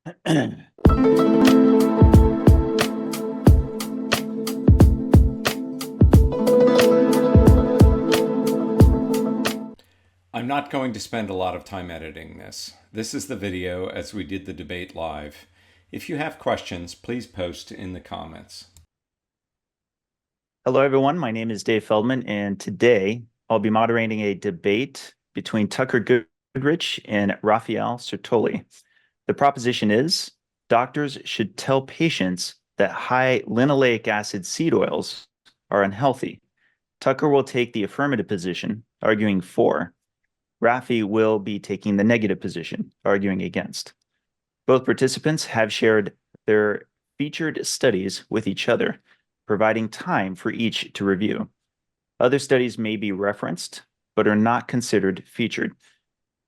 I'm not going to spend a lot of time editing this. This is the video as we did the debate live. If you have questions, please post in the comments. Hello, everyone. My name is Dave Feldman, and today I'll be moderating a debate between Tucker Goodrich and Raphael Sirtoli. The proposition is doctors should tell patients that high linoleic acid seed oils are unhealthy. Tucker will take the affirmative position, arguing for. Raphi will be taking the negative position, arguing against. Both participants have shared their featured studies with each other, providing time for each to review. Other studies may be referenced, but are not considered featured.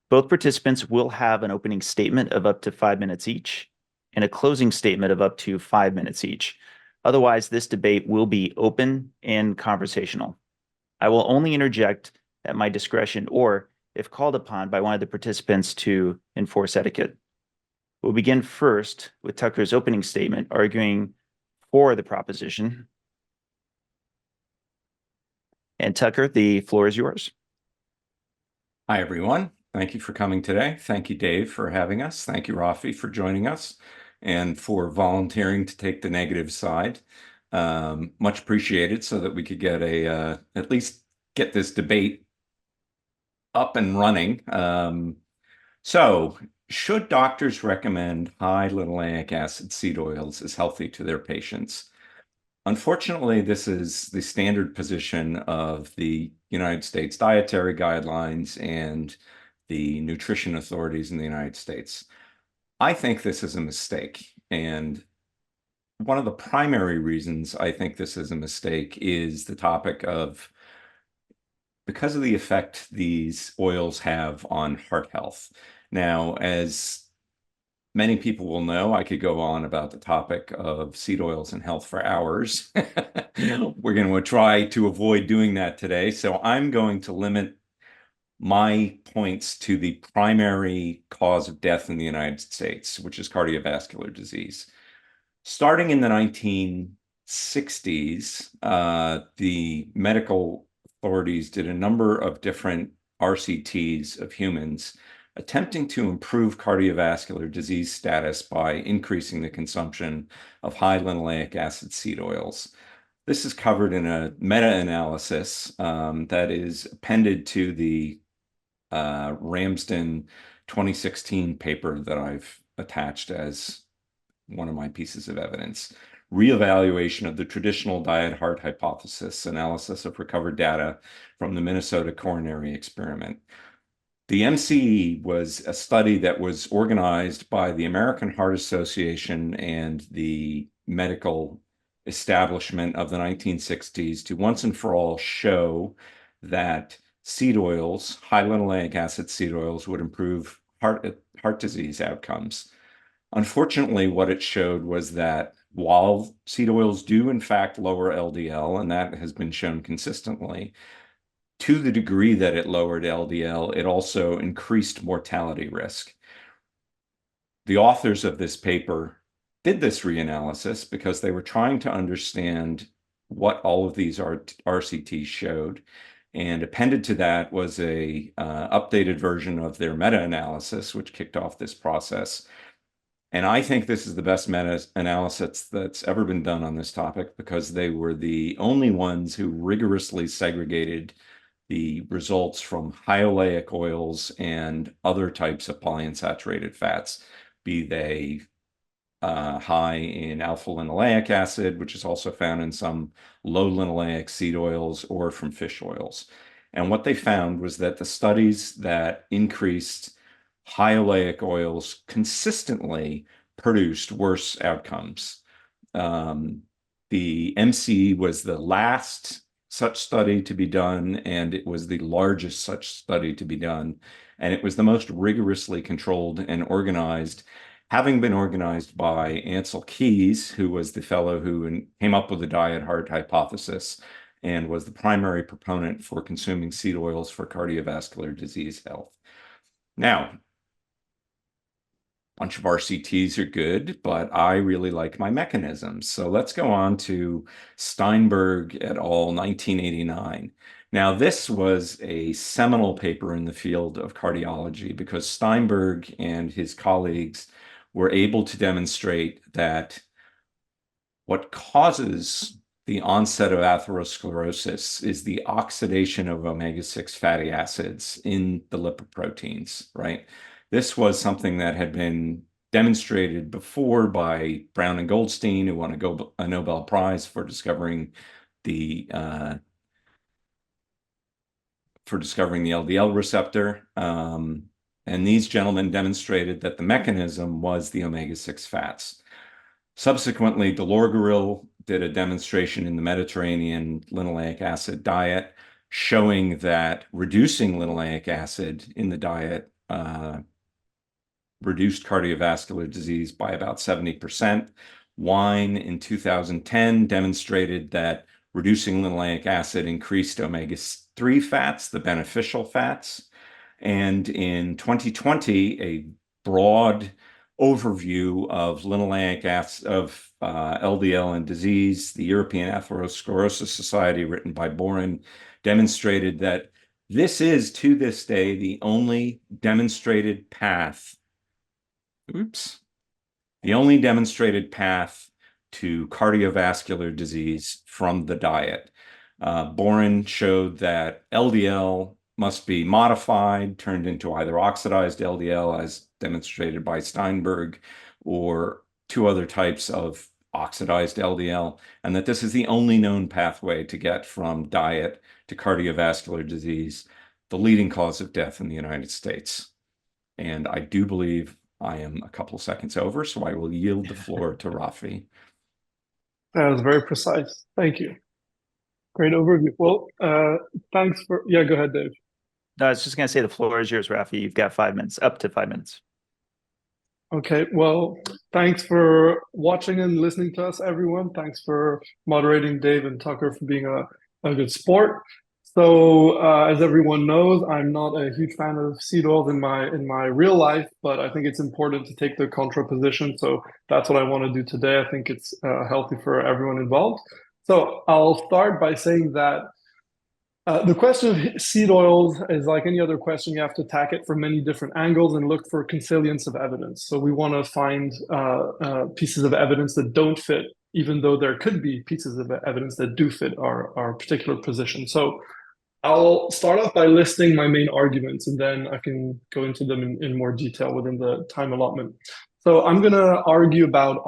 Both participants will have an opening statement of up to 5 minutes each and a closing statement of up to 5 minutes each. Otherwise, this debate will be open and conversational. I will only interject at my discretion or if called upon by one of the participants to enforce etiquette. We'll begin first with Tucker's opening statement, arguing for the proposition. And Tucker, the floor is yours. Hi, everyone. Thank you for coming today. Thank you, Dave, for having us. Thank you, Raphi, for joining us and for volunteering to take the negative side. Much appreciated so that we could get at least get this debate up and running. So should doctors recommend high linoleic acid seed oils as healthy to their patients? Unfortunately, this is the standard position of the United States dietary guidelines and the nutrition authorities in the United States. I think this is a mistake. And one of the primary reasons I think this is a mistake is the topic of because of the effect these oils have on heart health. Now, as many people will know, I could go on about the topic of seed oils and health for hours. We're going to try to avoid doing that today. So I'm going to limit my points to the primary cause of death in the United States, which is cardiovascular disease. Starting in the 1960s, the medical authorities did a number of different RCTs of humans attempting to improve cardiovascular disease status by increasing the consumption of high linoleic acid seed oils. This is covered in a meta-analysis that is appended to the Ramsden 2016 paper that I've attached as one of my pieces of evidence. Reevaluation of the traditional diet heart hypothesis, analysis of recovered data from the Minnesota coronary experiment. The MCE was a study that was organized by the American Heart Association and the medical establishment of the 1960s to once and for all show that seed oils, high linoleic acid seed oils, would improve heart disease outcomes. Unfortunately, what it showed was that while seed oils do in fact lower LDL, and that has been shown consistently, to the degree that it lowered LDL, it also increased mortality risk. The authors of this paper did this reanalysis because they were trying to understand what all of these RCTs showed. And appended to that was a updated version of their meta-analysis, which kicked off this process. And I think this is the best meta-analysis that's ever been done on this topic because they were the only ones who rigorously segregated the results from high oleic oils and other types of polyunsaturated fats, be they high in alpha linoleic acid, which is also found in some low linoleic seed oils, or from fish oils. And what they found was that the studies that increased high oleic oils consistently produced worse outcomes. The MCE was the last such study to be done, and it was the largest such study to be done. And it was the most rigorously controlled and organized, having been organized by Ansel Keys, who was the fellow who came up with the diet heart hypothesis and was the primary proponent for consuming seed oils for cardiovascular disease health. Now, bunch of RCTs are good, but I really like my mechanisms. So let's go on to Steinberg et al. 1989. Now, this was a seminal paper in the field of cardiology because Steinberg and his colleagues were able to demonstrate that what causes the onset of atherosclerosis is the oxidation of omega-6 fatty acids in the lipoproteins, right? This was something that had been demonstrated before by Brown and Goldstein, who won a Nobel Prize for discovering the LDL receptor. And these gentlemen demonstrated that the mechanism was the omega-6 fats. Subsequently, Delorgeril did a demonstration in the Mediterranean linoleic acid diet, showing that reducing linoleic acid in the diet reduced cardiovascular disease by about 70%. Wine in 2010 demonstrated that reducing linoleic acid increased omega-3 fats, the beneficial fats. And in 2020, a broad overview of linoleic acid, of LDL and disease, the European Atherosclerosis Society, written by Boren, demonstrated that this is, to this day, the only demonstrated path, the only demonstrated path to cardiovascular disease from the diet. Boren showed that LDL must be modified, turned into either oxidized LDL, as demonstrated by Steinberg, or two other types of oxidized LDL, and that this is the only known pathway to get from diet to cardiovascular disease, the leading cause of death in the United States. And I do believe I am a couple of seconds over, so I will yield the floor to Raphi. That was very precise. Thank you. Great overview. Well, thanks for, yeah, go ahead, Dave. No, I was just going to say the floor is yours, Raphi. You've got 5 minutes, up to 5 minutes. Okay, well, thanks for watching and listening to us, everyone. Thanks for moderating, Dave and Tucker, for being a good sport. So, as everyone knows, I'm not a huge fan of seed oils in my real life, but I think it's important to take the contra position. So that's what I want to do today. I think it's healthy for everyone involved. So I'll start by saying that the question of seed oils is like any other question. You have to attack it from many different angles and look for consilience of evidence. So we want to find pieces of evidence that don't fit, even though there could be pieces of evidence that do fit our particular position. So I'll start off by listing my main arguments, and then I can go into them in more detail within the time allotment. So I'm going to argue about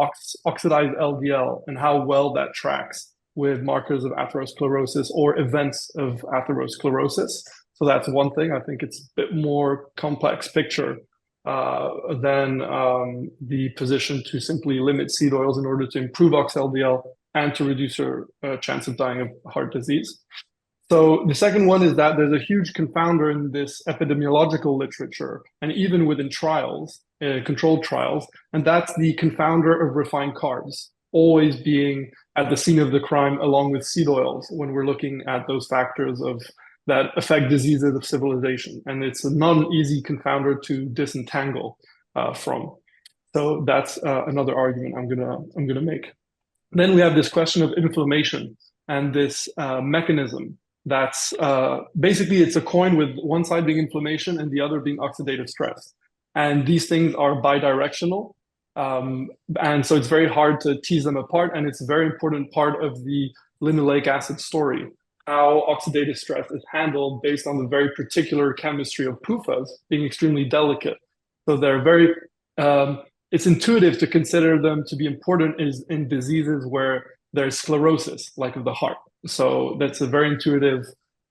oxidized LDL and how well that tracks with markers of atherosclerosis or events of atherosclerosis. So that's one thing. I think it's a bit more complex picture than the position to simply limit seed oils in order to improve ox-LDL and to reduce your chance of dying of heart disease. So the second one is that there's a huge confounder in this epidemiological literature, and even within trials, controlled trials, and that's the confounder of refined carbs, always being at the scene of the crime along with seed oils when we're looking at those factors that affect diseases of civilization. And it's a non-easy confounder to disentangle from. So that's another argument I'm gonna make. Then we have this question of inflammation and this mechanism that's basically, it's a coin with one side being inflammation and the other being oxidative stress. And these things are bidirectional. And so it's very hard to tease them apart. And it's a very important part of the linoleic acid story, how oxidative stress is handled based on the very particular chemistry of PUFAs being extremely delicate. So they're very, it's intuitive to consider them to be important is in diseases where there's sclerosis, like of the heart. So that's a very intuitive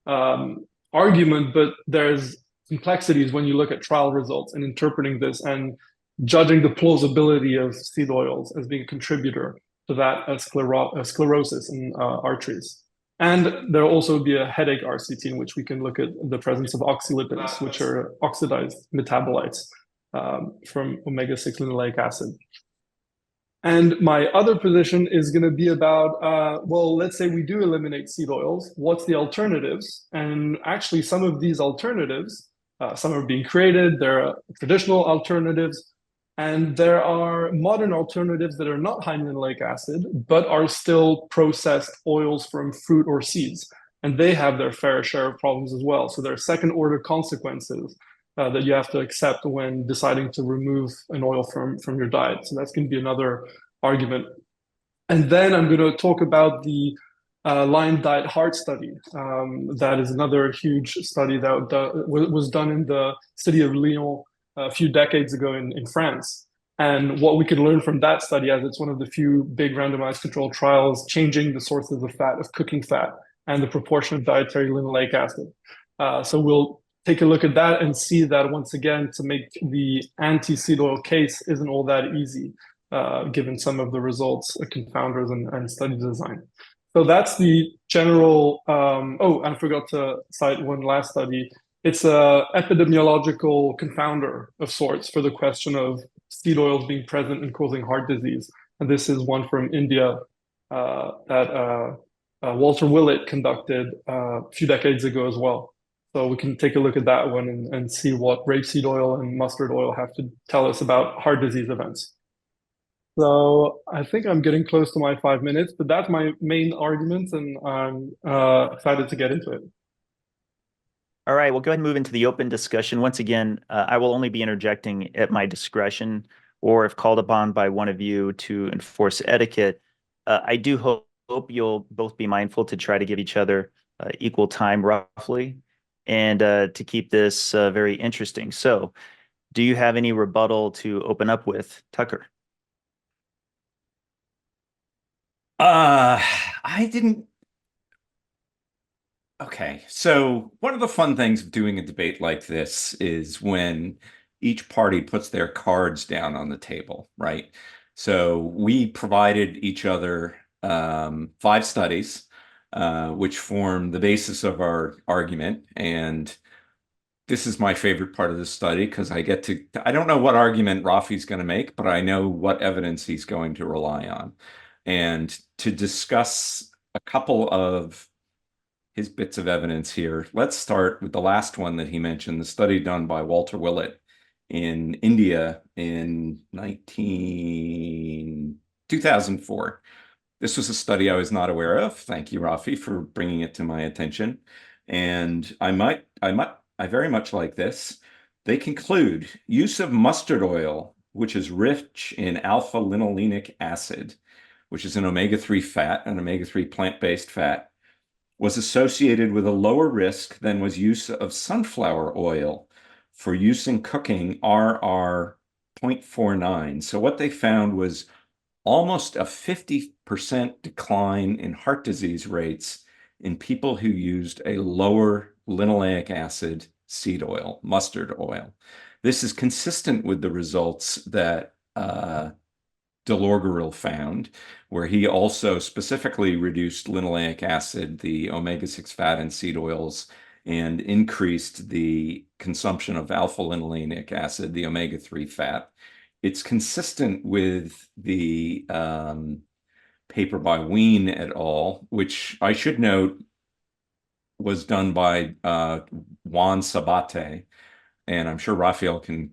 argument, but there's complexities when you look at trial results and interpreting this and judging the plausibility of seed oils as being a contributor to that sclerosis in arteries. And there'll also be a headache RCT in which we can look at the presence of oxylipids, which are oxidized metabolites from omega-6 linoleic acid. And my other position is going to be about, well, let's say we do eliminate seed oils. What's the alternatives? And actually, some of these alternatives, some are being created. There are traditional alternatives. And there are modern alternatives that are not high in linoleic acid, but are still processed oils from fruit or seeds. And they have their fair share of problems as well. So there are second order consequences that you have to accept when deciding to remove an oil from your diet. So that's going to be another argument. And then I'm going to talk about the Lion Diet Heart study. That is another huge study that was done in the city of Lyon a few decades ago in France. And what we can learn from that study, as it's one of the few big randomized controlled trials changing the sources of fat, of cooking fat, and the proportion of dietary linoleic acid. So we'll take a look at that and see that once again, to make the anti-seed oil case isn't all that easy, given some of the results, confounders, and study design. So that's the general. Oh, I forgot to cite one last study. It's a epidemiological confounder of sorts for the question of seed oils being present and causing heart disease. And this is one from India that Walter Willett conducted a few decades ago as well. So we can take a look at that one and see what rapeseed oil and mustard oil have to tell us about heart disease events. So I think I'm getting close to my 5 minutes, but that's my main arguments, and I'm excited to get into it. All right, we'll go ahead and move into the open discussion. Once again, I will only be interjecting at my discretion, or if called upon by one of you to enforce etiquette. I do hope you'll both be mindful to try to give each other equal time, roughly, and to keep this very interesting. So, do you have any rebuttal to open up with, Tucker? I didn't. Okay, so one of the fun things of doing a debate like this is when each party puts their cards down on the table, right? So we provided each other 5 studies, which form the basis of our argument. And this is my favorite part of the study because I don't know what argument Raphi's going to make, but I know what evidence he's going to rely on. And to discuss a couple of his bits of evidence here, let's start with the last one that he mentioned, the study done by Walter Willett in India in 2004. This was a study I was not aware of. Thank you, Raphi, for bringing it to my attention. And I very much like this. They conclude use of mustard oil, which is rich in alpha linolenic acid, which is an omega-3 fat, an omega-3 plant-based fat, was associated with a lower risk than was use of sunflower oil for use in cooking, RR 0.49. So what they found was almost a 50% decline in heart disease rates in people who used a lower linoleic acid seed oil, mustard oil. This is consistent with the results that Delorgeril found, where he also specifically reduced linoleic acid, the omega-6 fat in seed oils, and increased the consumption of alpha linolenic acid, the omega-3 fat. It's consistent with the paper by Wien et al., which I should note was done by Juan Sabate, and I'm sure Raphael can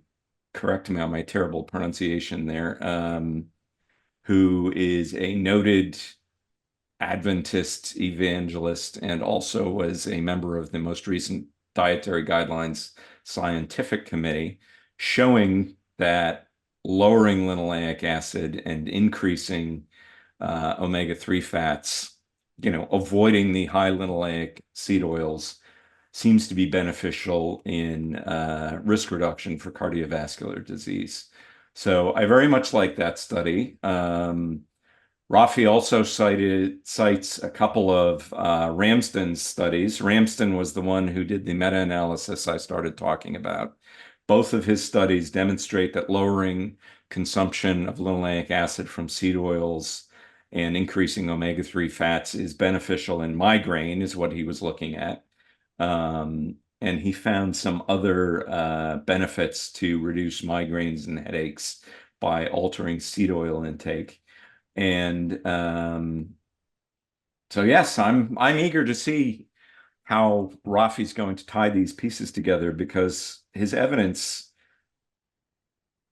correct me on my terrible pronunciation there, who is a noted Adventist evangelist and also was a member of the most recent Dietary Guidelines Scientific Committee, showing that lowering linoleic acid and increasing omega-3 fats, avoiding the high linoleic seed oils seems to be beneficial in risk reduction for cardiovascular disease. So I very much like that study. Raphi also cites a couple of Ramsden's studies. Ramsden was the one who did the meta-analysis I started talking about. Both of his studies demonstrate that lowering consumption of linoleic acid from seed oils and increasing omega-3 fats is beneficial in migraine, is what he was looking at. And he found some other benefits to reduce migraines and headaches by altering seed oil intake. And so, yes, I'm eager to see how Raphi's going to tie these pieces together because his evidence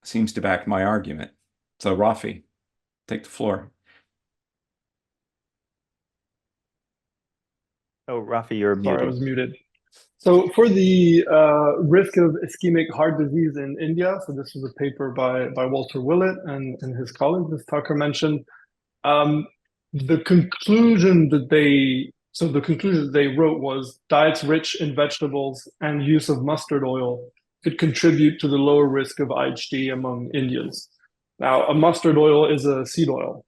seems to back my argument. So Raphi, take the floor. Oh, Raphi, you're Sorry, I muted. was muted. So for the risk of ischemic heart disease in India, so this was a paper by Walter Willett and his colleagues, as Tucker mentioned. Um, the conclusion that they wrote was diets rich in vegetables and use of mustard oil could contribute to the lower risk of IHD among Indians. Now, a mustard oil is a seed oil,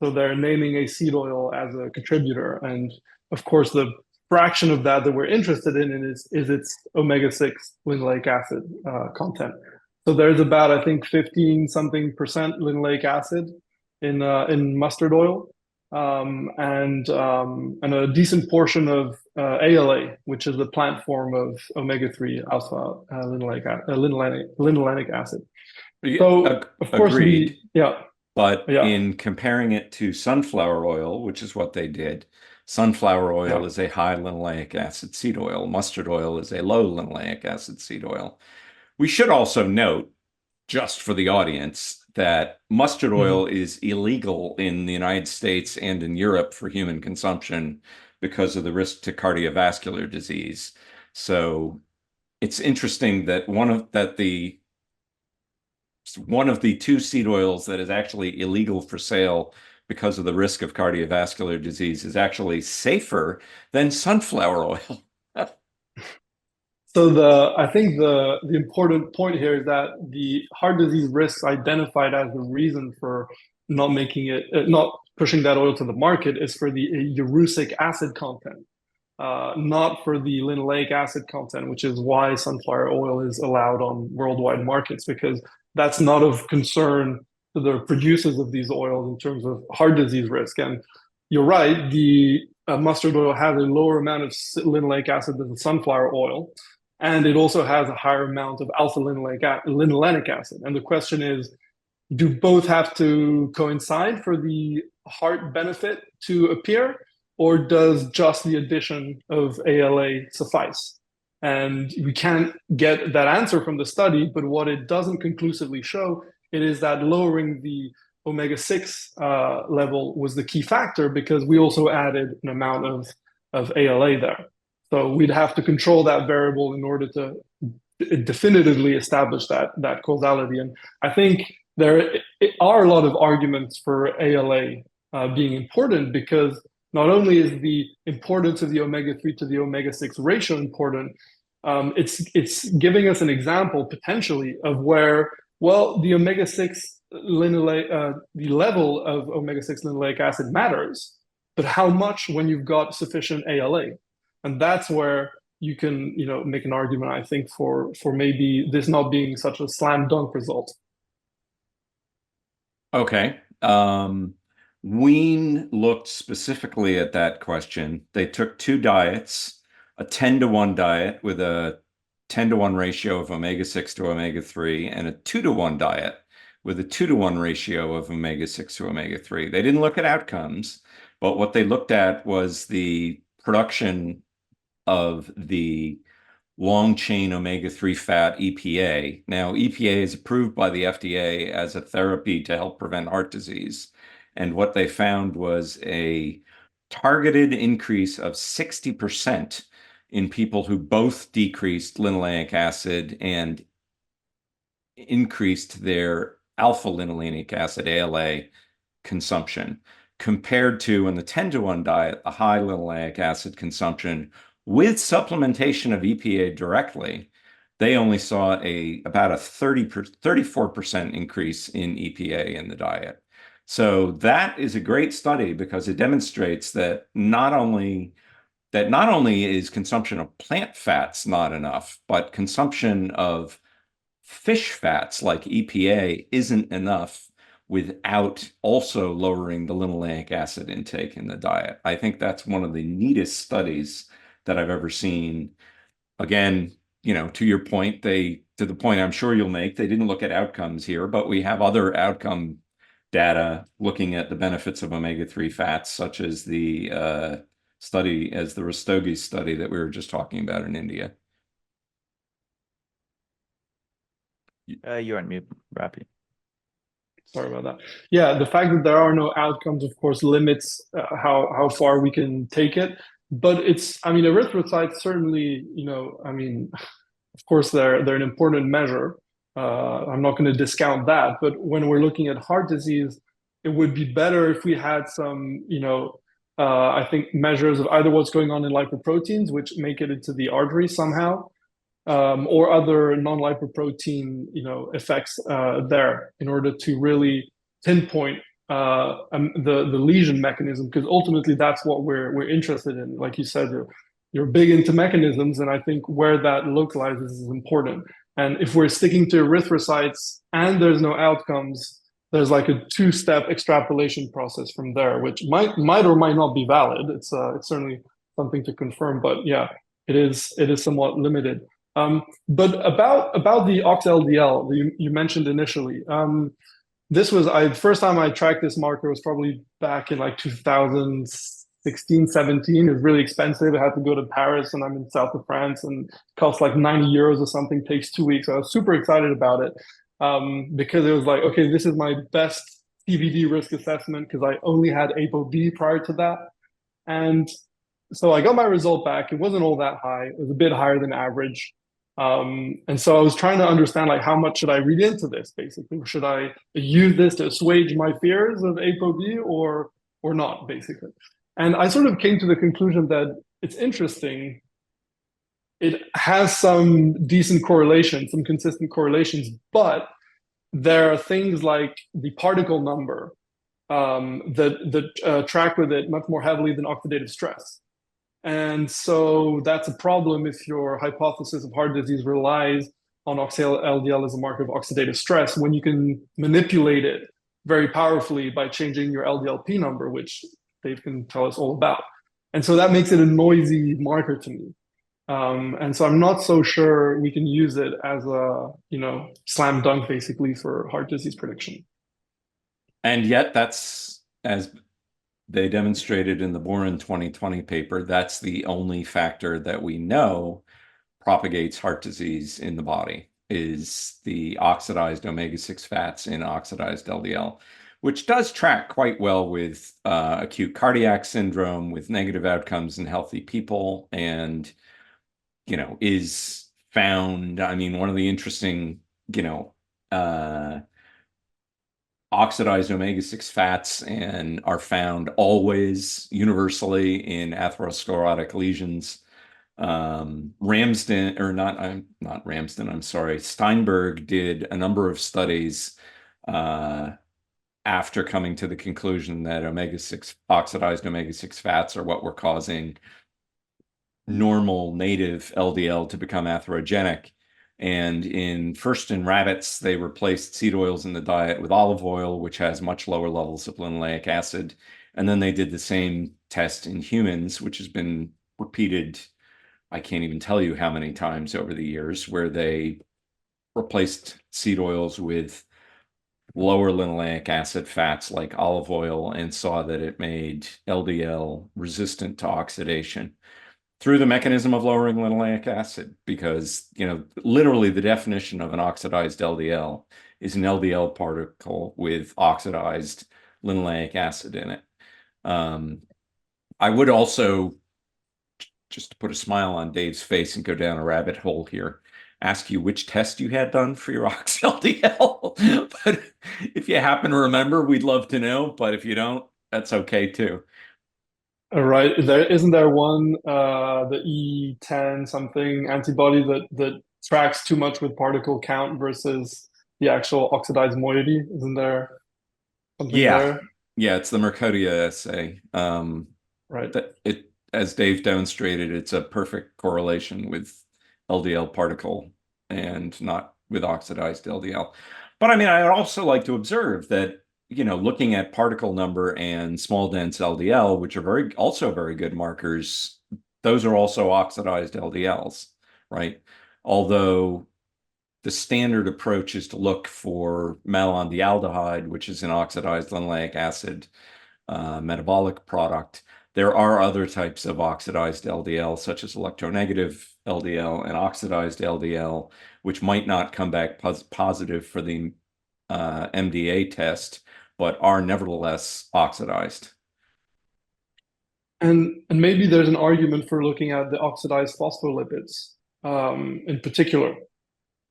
so they're naming a seed oil as a contributor. And of course, the fraction of that we're interested in is its omega-6 linoleic acid content. So there's about, I think, 15 something percent linoleic acid in mustard oil, and a decent portion of ALA, which is the plant form of omega-3 alpha linolenic acid. So, of course, Agreed. yeah. But Yeah. in comparing it to sunflower oil, which is what they did, sunflower oil Yeah. is a high linoleic acid seed oil. Mustard oil is a low linoleic acid seed oil. We should also note, just for the audience, that mustard oil is illegal in the United States and in Europe for human consumption because of the risk to cardiovascular disease. So it's interesting that one of the two seed oils that is actually illegal for sale because of the risk of cardiovascular disease is actually safer than sunflower oil. So I think the important point here is that the heart disease risks identified as the reason for not pushing that oil to the market is for the erucic acid content, not for the linoleic acid content, which is why sunflower oil is allowed on worldwide markets, because that's not of concern to the producers of these oils in terms of heart disease risk. And you're right, the mustard oil has a lower amount of linoleic acid than the sunflower oil, and it also has a higher amount of alpha linolenic acid. And the question is, do both have to coincide for the heart benefit to appear, or does just the addition of ALA suffice? And we can't get that answer from the study, but what it doesn't conclusively show, it is that lowering the omega-6 level was the key factor, because we also added an amount of ALA there. So we'd have to control that variable in order to definitively establish that causality. And I think there are a lot of arguments for ALA being important, because not only is the importance of the omega-3 to the omega-6 ratio important, it's giving us an example potentially of where, well, the omega-6 the level of omega-6 linoleic acid matters, but how much when you've got sufficient ALA. And that's where you can, make an argument, I think, for maybe this not being such a slam dunk result. Okay. Ween looked specifically at that question. They took two diets, a 10-to-1 diet with a 10-to-1 ratio of omega-6 to omega-3, and a 2-to-1 diet with a 2-to-1 ratio of omega-6 to omega-3. They didn't look at outcomes, but what they looked at was the production of the long chain omega-3 fat EPA. Now, EPA is approved by the FDA as a therapy to help prevent heart disease. And what they found was a targeted increase of 60% in people who both decreased linoleic acid and increased their alpha linolenic acid, ALA, consumption, compared to, in the 10-to-1 diet, a high linoleic acid consumption with supplementation of EPA directly. They only saw about a 34% increase in EPA in the diet. So that is a great study, because it demonstrates that not only is consumption of plant fats not enough, but consumption of fish fats like EPA isn't enough without also lowering the linoleic acid intake in the diet. I think that's one of the neatest studies that I've ever seen. Again, to your point, to the point I'm sure you'll make, they didn't look at outcomes here, but we have other outcome data looking at the benefits of omega-3 fats, such as the Rastogi study that we were just talking about in India. You're on mute, Raphi. Sorry about that. Yeah, the fact that there are no outcomes, of course, limits how far we can take it. But I mean, erythrocytes certainly, I mean, of course, they're an important measure. I'm not going to discount that. But when we're looking at heart disease, it would be better if we had some, I think measures of either what's going on in lipoproteins, which make it into the artery somehow, or other non-lipoprotein, effects there in order to really pinpoint the lesion mechanism, because ultimately that's what we're interested in. Like you said, you're big into mechanisms, and I think where that localizes is important. And if we're sticking to erythrocytes and there's no outcomes, there's like a two-step extrapolation process from there, which might or might not be valid. It's certainly something to confirm, but yeah, it is somewhat limited. But about the ox-LDL you mentioned initially, this was first time I tracked this marker was probably back in like 2016, 17. It was really expensive. I had to go to Paris, and I'm in south of France, and it cost like 90 euros or something, takes 2 weeks. I was super excited about it, because it was like, okay, this is my best CVD risk assessment, because I only had ApoB prior to that. And so I got my result back. It wasn't all that high. It was a bit higher than average. And so I was trying to understand, like, how much should I read into this, basically? Should I use this to assuage my fears of ApoB or not, basically? And I sort of came to the conclusion that it's interesting. It has some decent correlation, some consistent correlations, but there are things like the particle number that track with it much more heavily than oxidative stress. And so that's a problem if your hypothesis of heart disease relies on ox-LDL as a marker of oxidative stress, when you can manipulate it very powerfully by changing your LDLP number, which Dave can tell us all about. And so that makes it a noisy marker to me. And so I'm not so sure we can use it as a, slam dunk, basically, for heart disease prediction. And yet that's, as they demonstrated in the Boren 2020 paper, that's the only factor that we know propagates heart disease in the body, is the oxidized omega-6 fats in oxidized LDL, which does track quite well with acute cardiac syndrome, with negative outcomes in healthy people, and, is found, I mean, one of the interesting, oxidized omega-6 fats and are found always universally in atherosclerotic lesions. Steinberg did a number of studies after coming to the conclusion that oxidized omega-6 fats are what were causing normal native LDL to become atherogenic. And first in rabbits, they replaced seed oils in the diet with olive oil, which has much lower levels of linoleic acid. And then they did the same test in humans, which has been repeated, I can't even tell you how many times over the years, where they replaced seed oils with lower linoleic acid fats like olive oil, and saw that it made LDL resistant to oxidation through the mechanism of lowering linoleic acid, because, literally the definition of an oxidized LDL is an LDL particle with oxidized linoleic acid in it. I would also, just to put a smile on Dave's face and go down a rabbit hole here, ask you which test you had done for your ox-LDL. But if you happen to remember, we'd love to know. But if you don't, that's okay too. All right. Isn't there one, the E10 something antibody that tracks too much with particle count versus the actual oxidized moiety? Isn't there something there? Yeah, it's the Mercodia assay. Right. As Dave demonstrated, it's a perfect correlation with LDL particle and not with oxidized LDL. But I mean, I'd also like to observe that, looking at particle number and small dense LDL, which are also very good markers, those are also oxidized LDLs, right? Although the standard approach is to look for malondialdehyde, which is an oxidized linoleic acid metabolic product. There are other types of oxidized LDL, such as electronegative LDL and oxidized LDL, which might not come back positive for the MDA test, but are nevertheless oxidized. And maybe there's an argument for looking at the oxidized phospholipids in particular.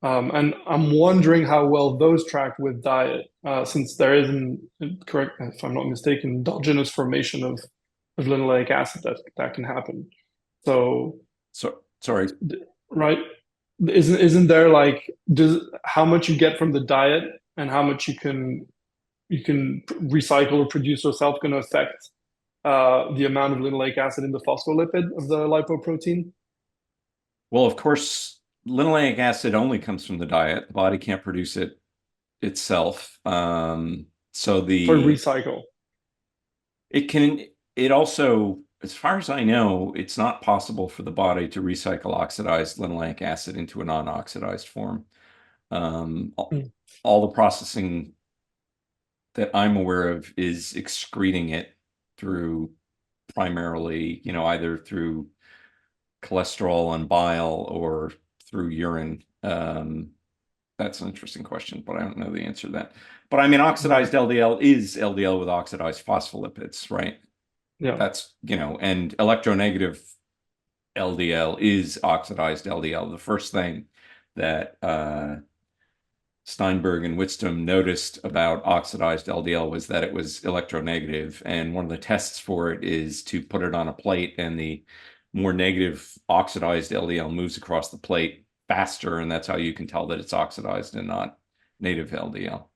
And I'm wondering how well those track with diet, since there isn't, correct if I'm not mistaken, endogenous formation of linoleic acid that can happen. So sorry. Right? Isn't there like how much you get from the diet and how much you can recycle or produce yourself going to affect the amount of linoleic acid in the phospholipid of the lipoprotein? Well, of course, linoleic acid only comes from the diet. The body can't produce it itself. So For recycle. it also, as far as I know, it's not possible for the body to recycle oxidized linoleic acid into a non-oxidized form. All the processing that I'm aware of is excreting it through primarily, either through cholesterol and bile or through urine. That's an interesting question, but I don't know the answer to that. But I mean, oxidized LDL is LDL with oxidized phospholipids, right? Yeah. That's, and electronegative LDL is oxidized LDL. The first thing that Steinberg and Whitstone noticed about oxidized LDL was that it was electronegative. And one of the tests for it is to put it on a plate, and the more negative oxidized LDL moves across the plate faster. And that's how you can tell that it's oxidized and not native LDL.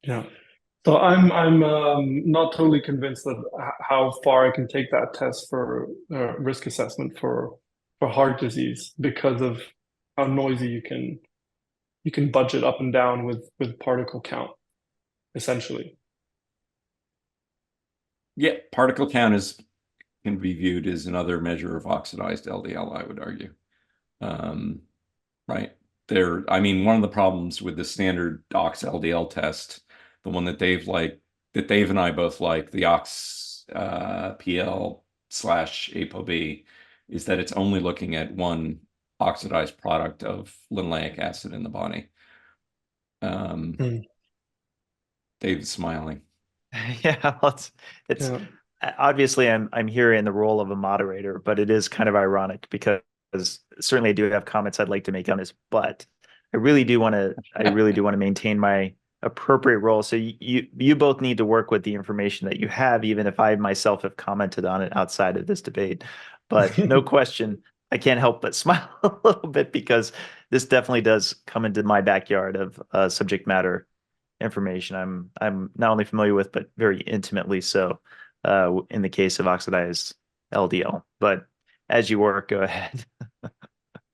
Yeah. So I'm not totally convinced of how far I can take that test for risk assessment for heart disease because of how noisy you can budget up and down with particle count, essentially. Yeah, particle count can be viewed as another measure of oxidized LDL, I would argue. Right. I mean, one of the problems with the standard ox LDL test, the one that Dave and I both like, the ox PL / ApoB, is that it's only looking at one oxidized product of linoleic acid in the body. Dave's smiling. Yeah, well, it's obviously I'm here in the role of a moderator, but it is kind of ironic because certainly I do have comments I'd like to make on this, but I really do want to maintain my appropriate role. So you both need to work with the information that you have, even if I myself have commented on it outside of this debate. But no question, I can't help but smile a little bit because this definitely does come into my backyard of subject matter information I'm not only familiar with, but very intimately so in the case of oxidized LDL. But as you work, go ahead.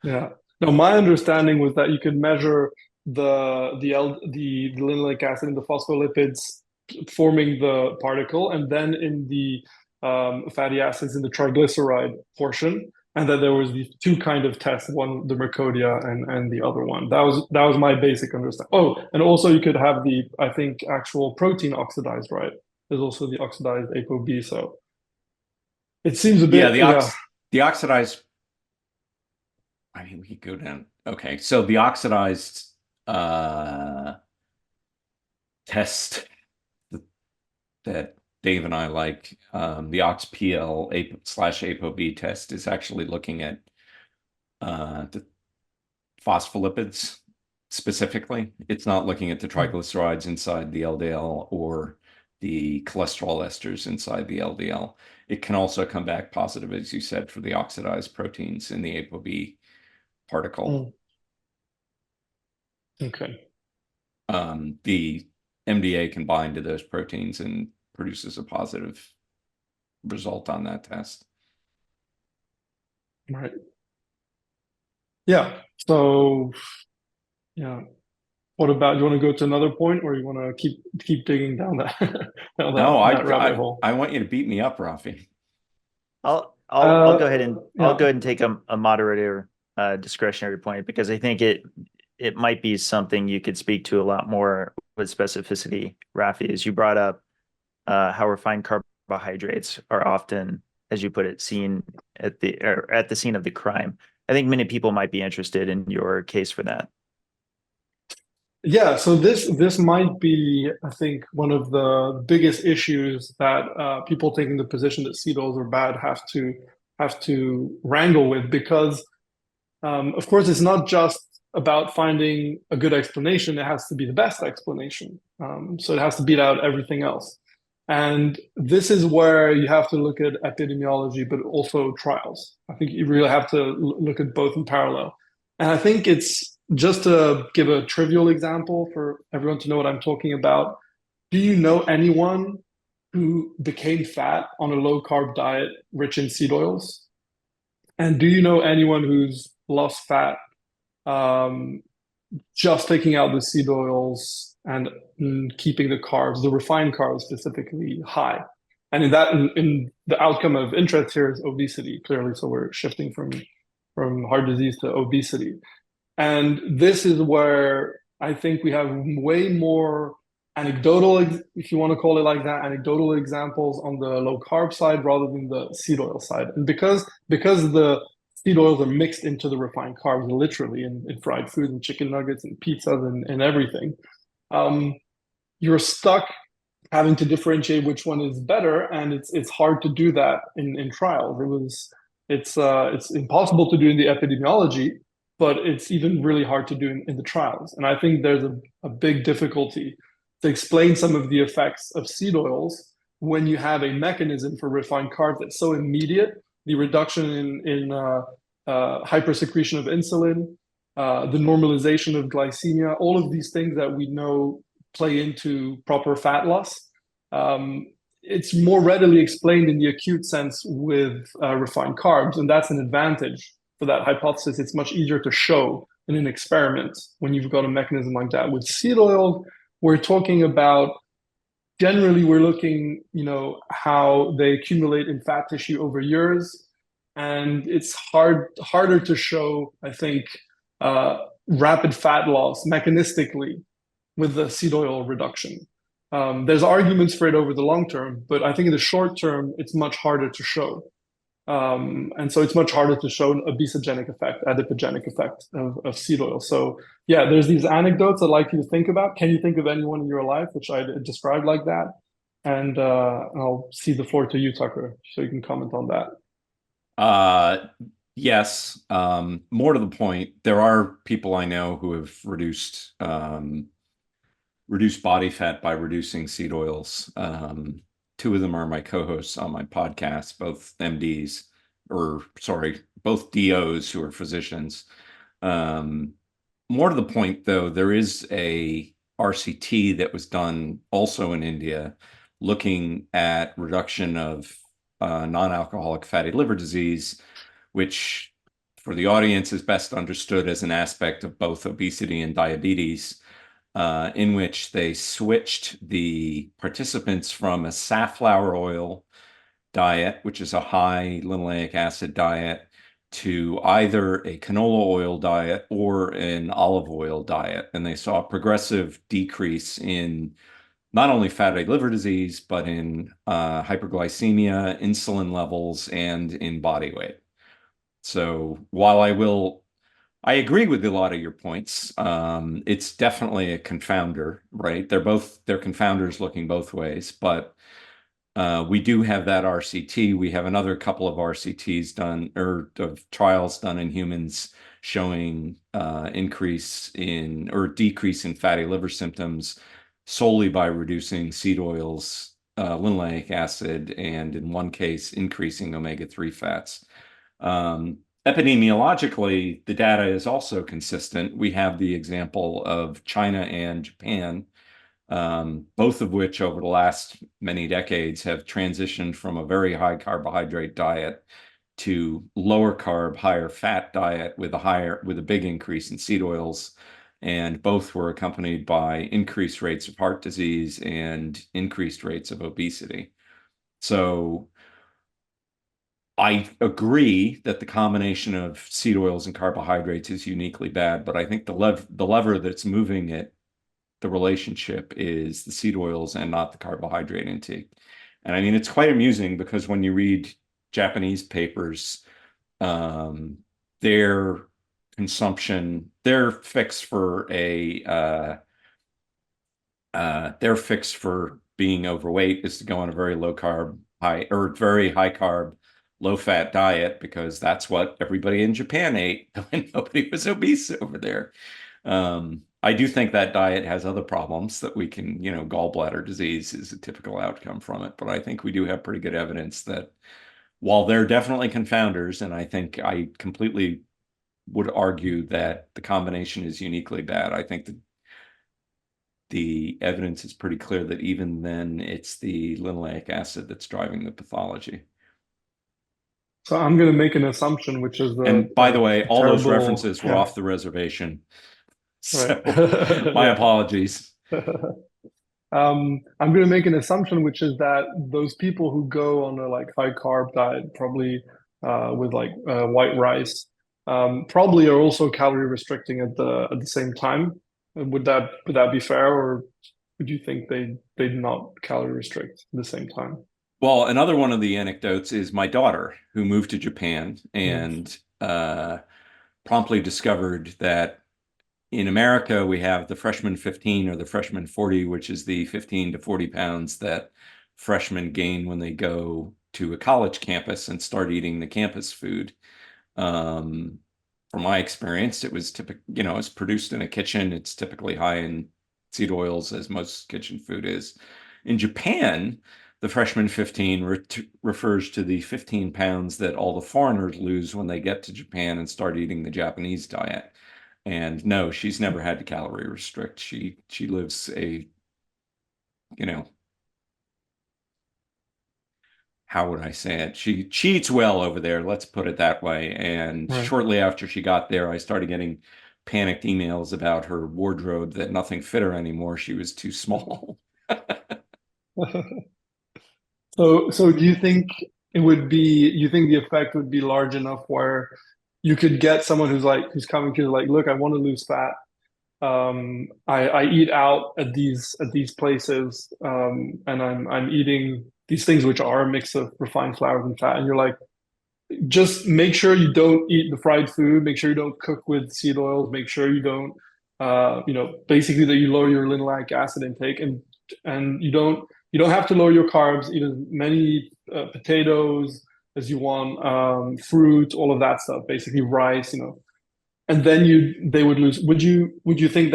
Yeah. No, my understanding was that you could measure the linoleic acid in the phospholipids forming the particle, and then in the fatty acids in the triglyceride portion, and then there was these two kind of tests, one the Mercodia and the other one. That was my basic understanding. Oh, and also you could have I think actual protein oxidized, right? There's also the oxidized ApoB. So it seems a bit the oxidized. I mean, we could go down. Okay, so the oxidized test that Dave and I like, the OXPL / ApoB test, is actually looking at the phospholipids specifically. It's not looking at the triglycerides inside the LDL or the cholesterol esters inside the LDL. It can also come back positive, as you said, for the oxidized proteins in the ApoB particle. Okay. The MDA can bind to those proteins and produces a positive result on that test. Right. Yeah. So, yeah. What about, you want to go to another point, or you want to keep digging down that, that rabbit hole? I want you to beat me up, Raphi. I'll go ahead and take a moderator discretionary point, because I think it might be something you could speak to a lot more with specificity, Raphi, as you brought up how refined carbohydrates are often, as you put it, seen at the scene of the crime. I think many people might be interested in your case for that. Yeah, so this might be, I think, one of the biggest issues that people taking the position that seed oils are bad have to wrangle with, because of course it's not just about finding a good explanation; it has to be the best explanation. So it has to beat out everything else, and this is where you have to look at epidemiology, but also trials. I think you really have to look at both in parallel, and I think it's just to give a trivial example for everyone to know what I'm talking about. Do you know anyone who became fat on a low carb diet rich in seed oils? And do you know anyone who's lost fat um, just taking out the seed oils and keeping the carbs, the refined carbs specifically, high? And in the outcome of interest here is obesity, clearly. So we're shifting from heart disease to obesity. And this is where I think we have way more anecdotal, if you want to call it like that, anecdotal examples on the low carb side rather than the seed oil side. And because the seed oils are mixed into the refined carbs, literally in fried food and chicken nuggets and pizzas and everything, you're stuck having to differentiate which one is better, and it's hard to do that in trials. It's impossible to do in the epidemiology, but it's even really hard to do in the trials. And I think there's a big difficulty to explain some of the effects of seed oils when you have a mechanism for refined carbs that's so immediate, the reduction in hypersecretion of insulin, the normalization of glycemia, all of these things that we know play into proper fat loss. It's more readily explained in the acute sense with refined carbs, and that's an advantage for that hypothesis. It's much easier to show in an experiment when you've got a mechanism like that. With seed oil, we're talking about, generally we're looking, how they accumulate in fat tissue over years, and it's harder to show, I think, rapid fat loss mechanistically with the seed oil reduction. There's arguments for it over the long term, but I think in the short term, it's much harder to show. And so it's much harder to show an obesogenic effect, adipogenic effect of seed oil. So yeah, there's these anecdotes I'd like you to think about. Can you think of anyone in your life which I described like that? And I'll cede the floor to you, Tucker, so you can comment on that. Yes. More to the point, there are people I know who have reduced body fat by reducing seed oils. Two of them are my co-hosts on my podcast, both MDs, both DOs who are physicians. More to the point, though, there is a RCT that was done also in India looking at reduction of non-alcoholic fatty liver disease, which for the audience is best understood as an aspect of both obesity and diabetes. In which they switched the participants from a safflower oil diet, which is a high linoleic acid diet, to either a canola oil diet or an olive oil diet. And they saw a progressive decrease in not only fatty liver disease, but in hyperglycemia, insulin levels, and in body weight. So while I agree with a lot of your points. It's definitely a confounder, right? They're confounders looking both ways, but we do have that RCT. We have another couple of RCTs done, or of trials done in humans showing decrease in fatty liver symptoms solely by reducing seed oils, linoleic acid, and in one case, increasing omega-3 fats. Epidemiologically, the data is also consistent. We have the example of China and Japan, both of which over the last many decades have transitioned from a very high carbohydrate diet to lower carb, higher fat diet with a big increase in seed oils. And both were accompanied by increased rates of heart disease and increased rates of obesity. So I agree that the combination of seed oils and carbohydrates is uniquely bad, but I think the lever that's moving it, the relationship, is the seed oils and not the carbohydrate intake. And I mean, it's quite amusing because when you read Japanese papers, their consumption, their fix for being overweight is to go on a very low carb, very high carb, low fat diet, because that's what everybody in Japan ate when nobody was obese over there. I do think that diet has other problems that we can, gallbladder disease is a typical outcome from it. But I think we do have pretty good evidence that while they're definitely confounders, and I think I completely would argue that the combination is uniquely bad, I think that the evidence is pretty clear that even then it's the linoleic acid that's driving the pathology. So I'm going to make an assumption, which is And by the way, all those terrible, references were off the reservation. So right. my apologies. I'm going to make an assumption, which is that those people who go on a like high carb diet, probably with like white rice, probably are also calorie restricting at the same time. Would that be fair, or would you think they'd not calorie restrict at the same time? Well, another one of the anecdotes is my daughter, who moved to Japan Mm. and promptly discovered that in America, we have the freshman 15 or the freshman 40, which is the 15 to 40 pounds that freshmen gain when they go to a college campus and start eating the campus food. From my experience, it was it's produced in a kitchen. It's typically high in seed oils, as most kitchen food is. In Japan, the freshman 15 refers to the 15 pounds that all the foreigners lose when they get to Japan and start eating the Japanese diet. And no, she's never had to calorie restrict. She lives how would I say it? She eats well over there, let's put it that way. And Right. shortly after she got there, I started getting panicked emails about her wardrobe that nothing fit her anymore. She was too small. So do you think you think the effect would be large enough where you could get someone who's coming to you like, look, I want to lose fat. I eat out at these places, and I'm eating these things which are a mix of refined flours and fat, and you're like, just make sure you don't eat the fried food, make sure you don't cook with seed oils, make sure you don't, basically that you lower your linoleic acid intake, and you don't have to lower your carbs, eat as many potatoes as you want, fruit, all of that stuff, basically rice, and then they would lose. Would you think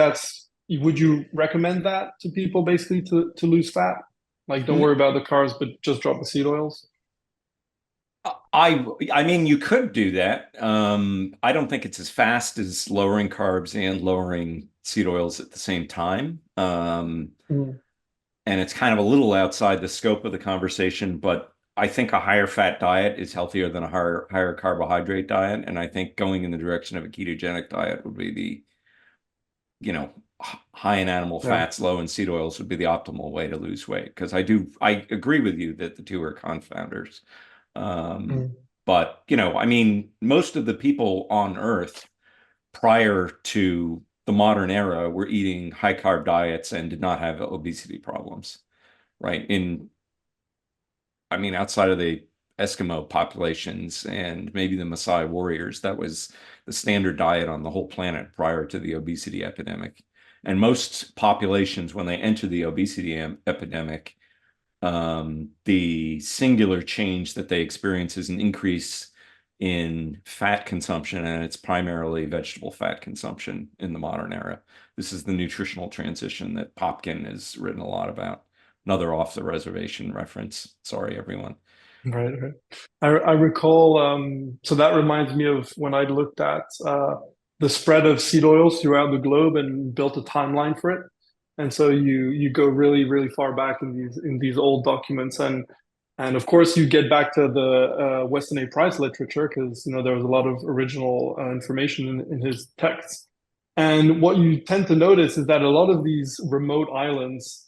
would you recommend that to people basically to lose fat? Like, don't worry about the carbs, but just drop the seed oils. I mean, you could do that. I don't think it's as fast as lowering carbs and lowering seed oils at the same time. Mm. And it's kind of a little outside the scope of the conversation, but I think a higher fat diet is healthier than a higher carbohydrate diet. And I think going in the direction of a ketogenic diet would be high in animal Yeah. fats, low in seed oils would be the optimal way to lose weight. Because I agree with you that the two are confounders. Mm. But, I mean, most of the people on Earth prior to the modern era were eating high carb diets and did not have obesity problems, right? I mean, outside of the Eskimo populations and maybe the Maasai warriors, that was the standard diet on the whole planet prior to the obesity epidemic. And most populations, when they enter the obesity epidemic, the singular change that they experience is an increase in fat consumption, and it's primarily vegetable fat consumption in the modern era. This is the nutritional transition that Popkin has written a lot about. Another off the reservation reference. Sorry, everyone. Right, right. I recall, so that reminds me of when I looked at the spread of seed oils throughout the globe and built a timeline for it. And so you go really, really far back in these old documents, and of course you get back to the Weston A. Price literature because there was a lot of original information in his texts. And what you tend to notice is that a lot of these remote islands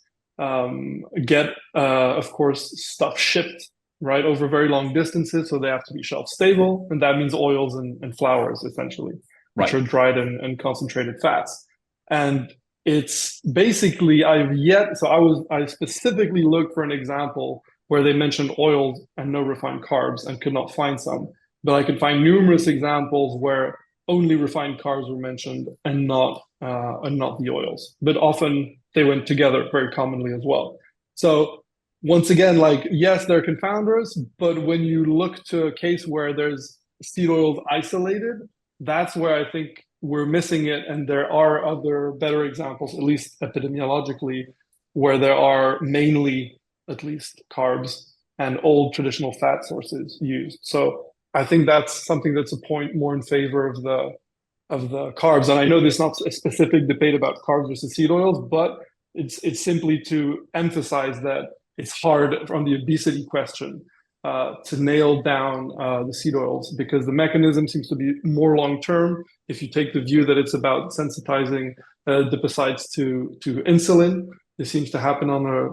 get, of course, stuff shipped right over very long distances, so they have to be shelf stable, and that means oils and flours essentially, which Right. are dried and concentrated fats. And it's basically I specifically looked for an example where they mentioned oils and no refined carbs and could not find some. but I could find numerous examples where only refined carbs were mentioned and not the oils. But often they went together very commonly as well. So once again, like yes, they're confounders, but when you look to a case where there's seed oils isolated, that's where I think we're missing it. And there are other better examples, at least epidemiologically, where there are mainly at least carbs and old traditional fat sources used. So I think that's something that's a point more in favor of the carbs. And I know there's not a specific debate about carbs versus seed oils, but it's simply to emphasize that it's hard from the obesity question to nail down the seed oils because the mechanism seems to be more long term. If you take the view that it's about sensitizing adipocytes to insulin, this seems to happen on a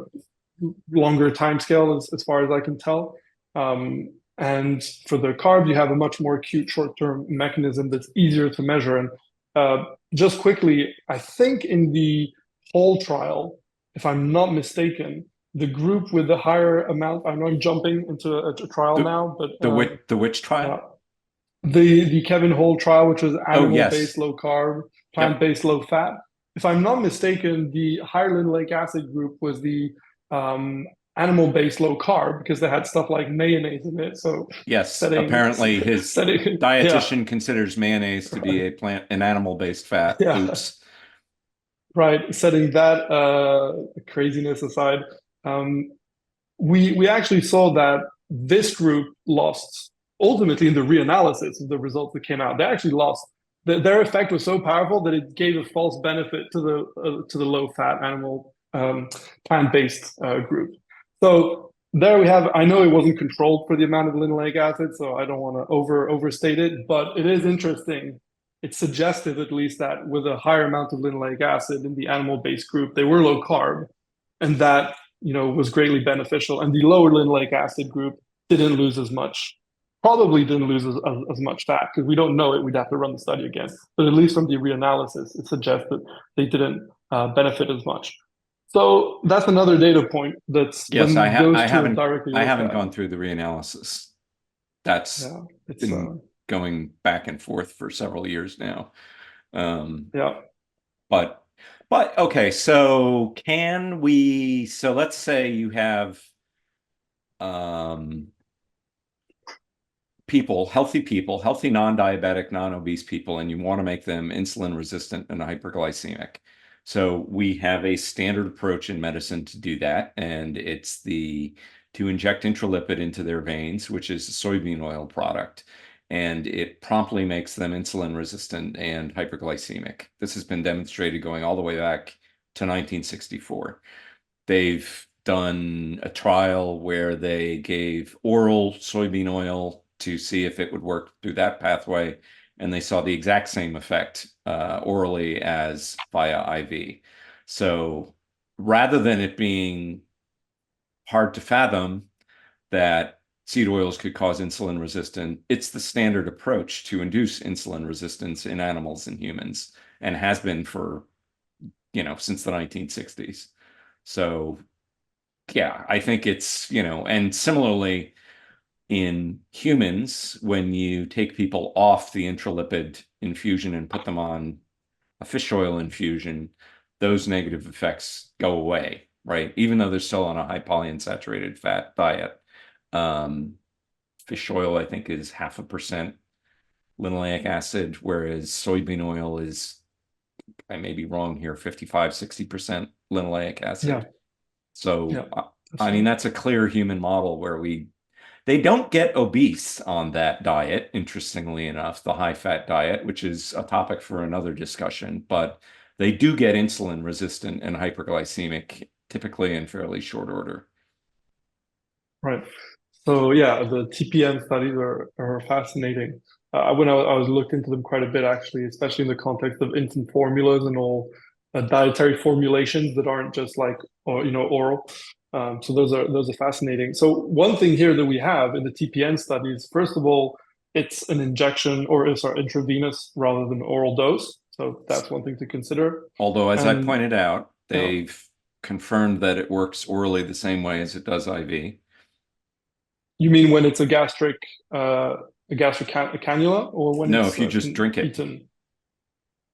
longer time scale as far as I can tell. And for the carb, you have a much more acute short-term mechanism that's easier to measure. And just quickly, I think in the whole trial, if I'm not mistaken, the group with the higher amount, I'm not jumping into a trial now, but the which trial? The Kevin Hole trial, which was animal-based yes. low carb, plant-based low fat. If I'm not mistaken, the higher linoleic acid group was the animal-based low carb because they had stuff like mayonnaise in it. So yes, apparently his dietitian considers mayonnaise to be an animal-based fat. Yeah. Oops. Right. Setting that craziness aside, we actually saw that this group lost ultimately in the reanalysis of the results that came out. They actually lost. Their effect was so powerful that it gave a false benefit to the low-fat animal plant-based group. So there we have. I know it wasn't controlled for the amount of linoleic acid, so I don't want to overstate it, but it is interesting. It's suggestive, at least, that with a higher amount of linoleic acid in the animal-based group, they were low carb, and that was greatly beneficial. And the lower linoleic acid group didn't lose as much. Probably didn't lose as much fat because we don't know it. We'd have to run the study again. But at least from the reanalysis, it suggests that they didn't benefit as much. So that's another data point. That's yes. I haven't gone through the reanalysis. That's been going back and forth for several years now. But okay. So so let's say you have healthy non-diabetic, non-obese people, and you want to make them insulin resistant and hyperglycemic. So we have a standard approach in medicine to do that, and it's to inject intralipid into their veins, which is a soybean oil product, and it promptly makes them insulin resistant and hyperglycemic. This has been demonstrated going all the way back to 1964. They've done a trial where they gave oral soybean oil to see if it would work through that pathway, and they saw the exact same effect orally as via IV. So rather than it being hard to fathom that seed oils could cause insulin resistance, it's the standard approach to induce insulin resistance in animals and humans, and has been for, since the 1960s. So yeah, I think it's, and similarly in humans, when you take people off the intralipid infusion and put them on a fish oil infusion, those negative effects go away, right? Even though they're still on a high polyunsaturated fat diet. Fish oil, I think, is 0.5% linoleic acid, whereas soybean oil is, I may be wrong here, 55-60% linoleic acid. Yeah. So, I mean, that's a clear human model where they don't get obese on that diet, interestingly enough, the high-fat diet, which is a topic for another discussion, but they do get insulin resistant and hyperglycemic, typically in fairly short order. Right. So yeah, the TPN studies are fascinating. When I was looked into them quite a bit, actually, especially in the context of infant formulas and all dietary formulations that aren't just like oral. So those are fascinating. So one thing here that we have in the TPN studies, first of all, it's an injection intravenous rather than oral dose. So that's one thing to consider. Although, as I pointed out, they've confirmed that it works orally the same way as it does IV. You mean when it's a gastric a gastric cannula, or when No, it's if you just drink it. eaten?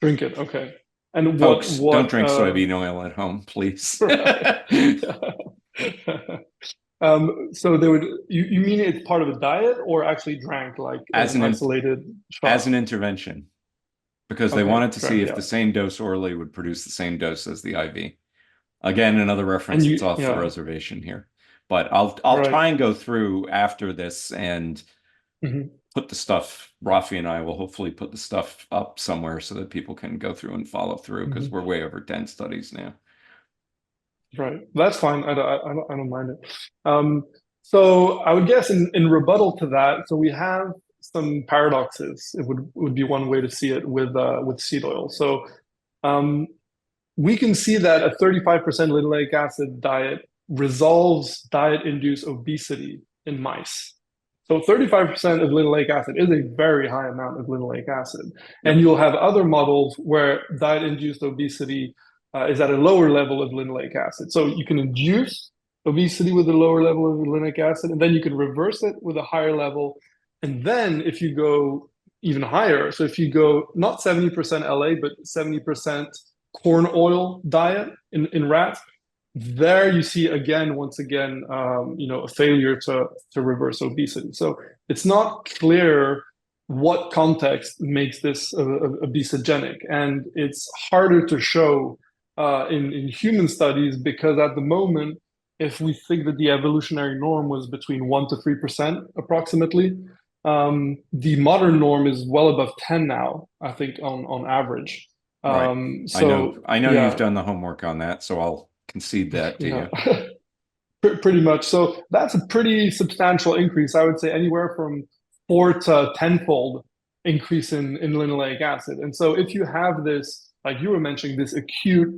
Drink it, okay. And Folks, what don't drink soybean oil at home, please. right. So they would, you mean it's part of a diet or actually drank like as an isolated shot? As an intervention, because they Okay, wanted to see if yeah. the same dose orally would produce the same dose as the IV. Again, another reference And that's off the yeah, reservation here. But I'll right. try and go through after this and Mhm. put the stuff, Raphi and I will hopefully put the stuff up somewhere so that people can go through and follow through, because we're way over 10 studies now. Right. That's fine. I don't mind it. So I would guess in rebuttal to that, so we have some paradoxes. It would be one way to see it with seed oil. So um, we can see that a 35% linoleic acid diet resolves diet-induced obesity in mice. So 35% of linoleic acid is a very high amount of linoleic acid. Yep. And you'll have other models where diet-induced obesity is at a lower level of linoleic acid. So you can induce obesity with a lower level of linoleic acid, and then you can reverse it with a higher level. And then if you go even higher, so if you go not 70% LA, but 70% corn oil diet in rats, there you see again, once again, a failure to reverse obesity. So it's not clear what context makes this obesogenic, and it's harder to show in human studies because at the moment, if we think that the evolutionary norm was between 1 to 3% approximately, the modern norm is well above 10 now, I think, on average. Right. So I know yeah, you've done the homework on that, so I'll concede that to yeah. you. Pretty much. So that's a pretty substantial increase. I would say anywhere from 4 to 10-fold increase in linoleic acid. And so if you have this, like you were mentioning, this acute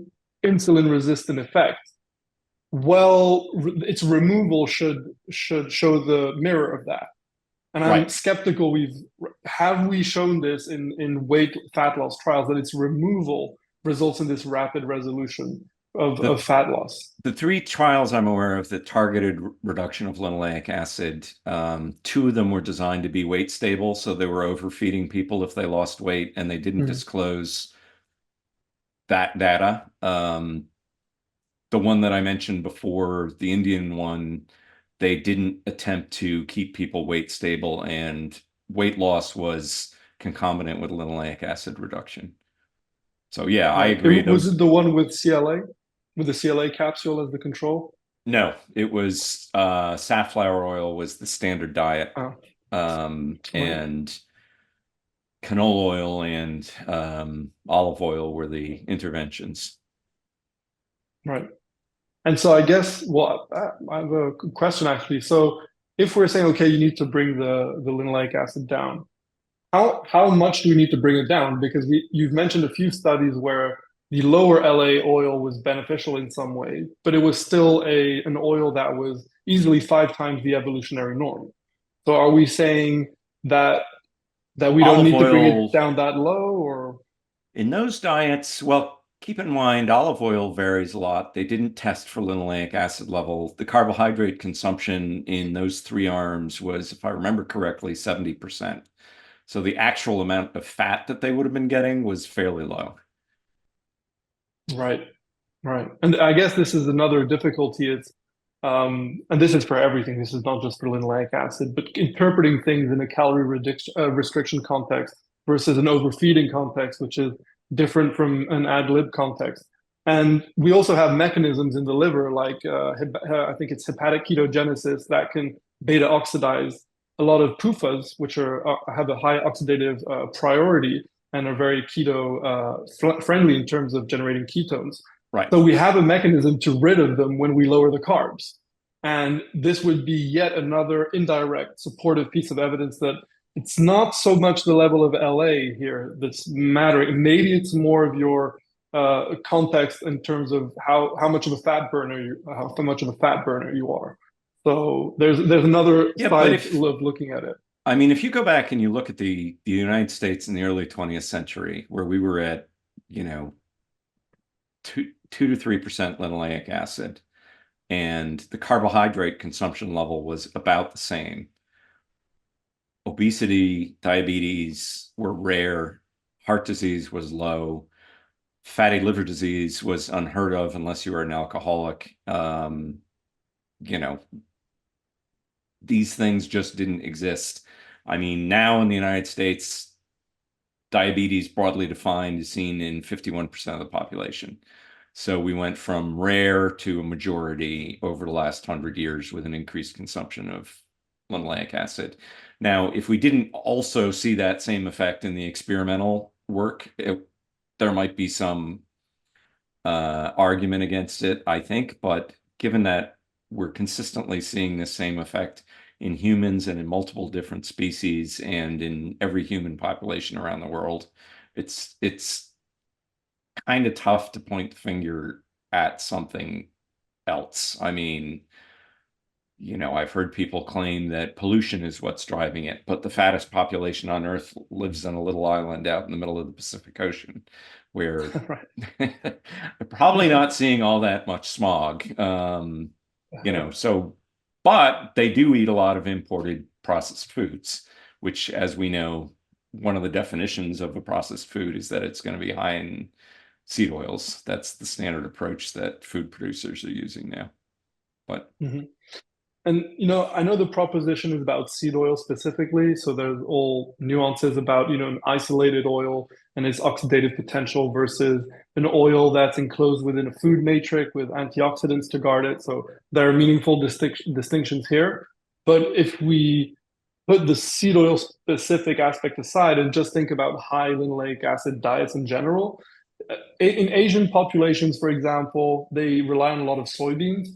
insulin resistant effect, well, its removal should show the mirror of that. And I'm Right. skeptical have we shown this in weight fat loss trials that its removal results in this rapid resolution of fat loss? The 3 trials I'm aware of that targeted reduction of linoleic acid, 2 of them were designed to be weight stable, so they were overfeeding people if they lost weight, and they didn't disclose that data. The one that I mentioned before, the Indian one, they didn't attempt to keep people weight stable, and weight loss was concomitant with linoleic acid reduction. So yeah, I agree. Was it the one with CLA, with the CLA capsule as the control? No, it was safflower oil was the standard diet. Oh, And canola oil and olive oil were the interventions. right. And so I guess, well, I have a question actually. So if we're saying, okay, you need to bring the linoleic acid down, how much do we need to bring it down? Because you've mentioned a few studies where the lower LA oil was beneficial in some way, but it was still an oil that was easily 5 times the evolutionary norm. So are we saying that we don't need to bring it down that low, or? In those diets, well, keep in mind, olive oil varies a lot. They didn't test for linoleic acid level. The carbohydrate consumption in those 3 arms was, if I remember correctly, 70%. So the actual amount of fat that they would have been getting was fairly low. Right, right. And I guess this is another difficulty. And this is for everything. This is not just for linoleic acid, but interpreting things in a calorie restriction context versus an overfeeding context, which is different from an ad lib context. And we also have mechanisms in the liver, like I think it's hepatic ketogenesis, that can beta oxidize a lot of PUFAs, which have a high oxidative priority and are very keto friendly in terms of generating ketones. Right. So we have a mechanism to rid of them when we lower the carbs. And this would be yet another indirect supportive piece of evidence that it's not so much the level of LA here that's mattering. Maybe it's more of your context in terms of how much of a fat burner you are. So there's another side of looking at it. I mean, if you go back and you look at the United States in the early 20th century, where we were at, 2 to 3% linoleic acid, and the carbohydrate consumption level was about the same. obesity, diabetes were rare, heart disease was low, fatty liver disease was unheard of unless you were an alcoholic. You know, these things just didn't exist. I mean, now in the United States, diabetes broadly defined is seen in 51% of the population. So we went from rare to a majority over the last 100 years with an increased consumption of linoleic acid. Now, if we didn't also see that same effect in the experimental work, there might be some argument against it, I think. But given that we're consistently seeing the same effect in humans and in multiple different species and in every human population around the world, it's kind of tough to point the finger at something else. I mean, I've heard people claim that pollution is what's driving it, but the fattest population on Earth lives on a little island out in the middle of the Pacific Ocean, where they're probably not seeing all that much smog. But they do eat a lot of imported processed foods, which, as we know, one of the definitions of a processed food is that it's going to be high in seed oils. That's the standard approach that food producers are using now. But And I know the proposition is about seed oil specifically, so there's all nuances about an isolated oil and its oxidative potential versus an oil that's enclosed within a food matrix with antioxidants to guard it. So there are meaningful distinctions here. But if we put the seed oil specific aspect aside and just think about high linoleic acid diets in general, in Asian populations, for example, they rely on a lot of soybeans,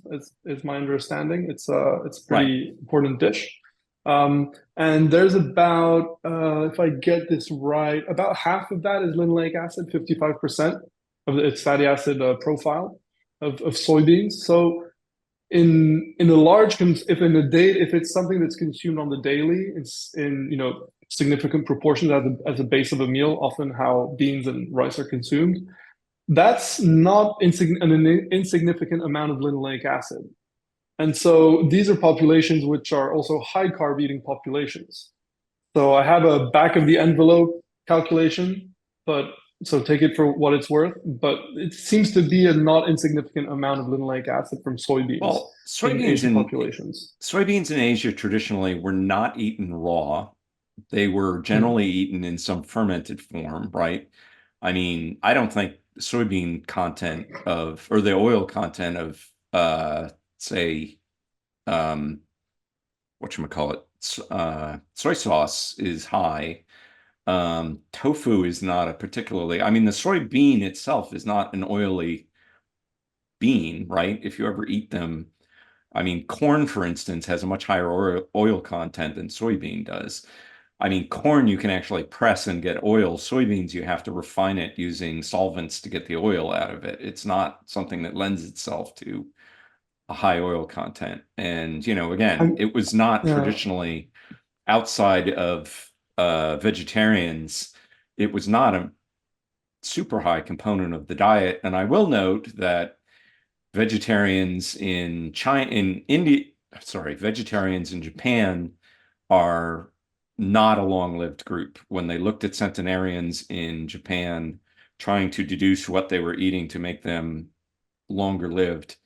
is my understanding. It's a pretty important dish. And there's about, if I get this right, about half of that is linoleic acid, 55% of its fatty acid profile of soybeans. So if it's something that's consumed on the daily, it's in significant proportions as a base of a meal, often how beans and rice are consumed. That's not an insignificant amount of linoleic acid. And so these are populations which are also high carb eating populations. So I have a back of the envelope calculation, so take it for what it's worth, but it seems to be a not insignificant amount of linoleic acid from soybeans. Well, soybeans in Asia traditionally were not eaten raw. They were generally eaten in some fermented form, right? I mean, I don't think soybean content or the oil content of, say, whatchamacallit, soy sauce is high. Tofu is not the soybean itself is not an oily bean, right? If you ever eat them, I mean, corn, for instance, has a much higher oil content than soybean does. I mean, corn you can actually press and get oil. Soybeans, you have to refine it using solvents to get the oil out of it. It's not something that lends itself to a high oil content. And, again, it was not traditionally outside of vegetarians. It was not a super high component of the diet. And I will note that vegetarians in Japan are not a long-lived group. When they looked at centenarians in Japan, trying to deduce what they were eating to make them longer lived,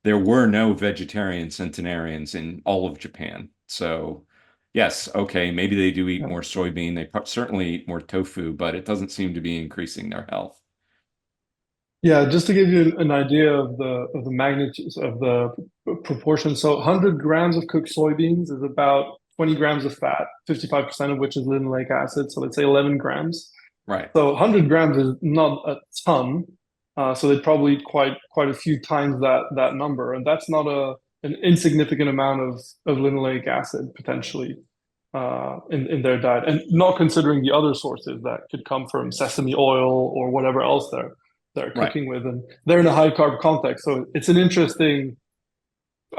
there were no vegetarian centenarians in all of Japan. So yes, okay, maybe they do eat more soybean. They certainly eat more tofu, but it doesn't seem to be increasing their health. Yeah, just to give you an idea of the magnitude of the proportion. So 100 grams of cooked soybeans is about 20 grams of fat, 55% of which is linoleic acid. So let's say 11 grams. Right. So 100 grams is not a ton. So they'd probably eat quite a few times that number. And that's not an insignificant amount of linoleic acid potentially in their diet. And not considering the other sources that could come from sesame oil or whatever else they're cooking with. And they're in a high carb context. So it's an interesting,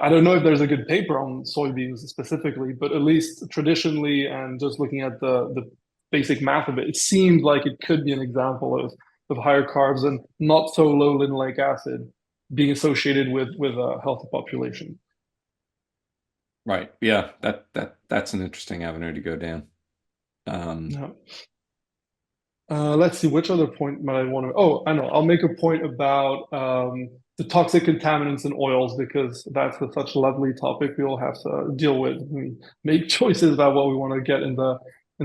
I don't know if there's a good paper on soybeans specifically, but at least traditionally and just looking at the basic math of it, it seemed like it could be an example of higher carbs and not so low linoleic acid being associated with a healthy population. Right. Yeah, that's an interesting avenue to go down. No. Let's see, which other point might I want to? Oh, I know. I'll make a point about the toxic contaminants in oils because that's such a lovely topic we all have to deal with when we make choices about what we want to get in the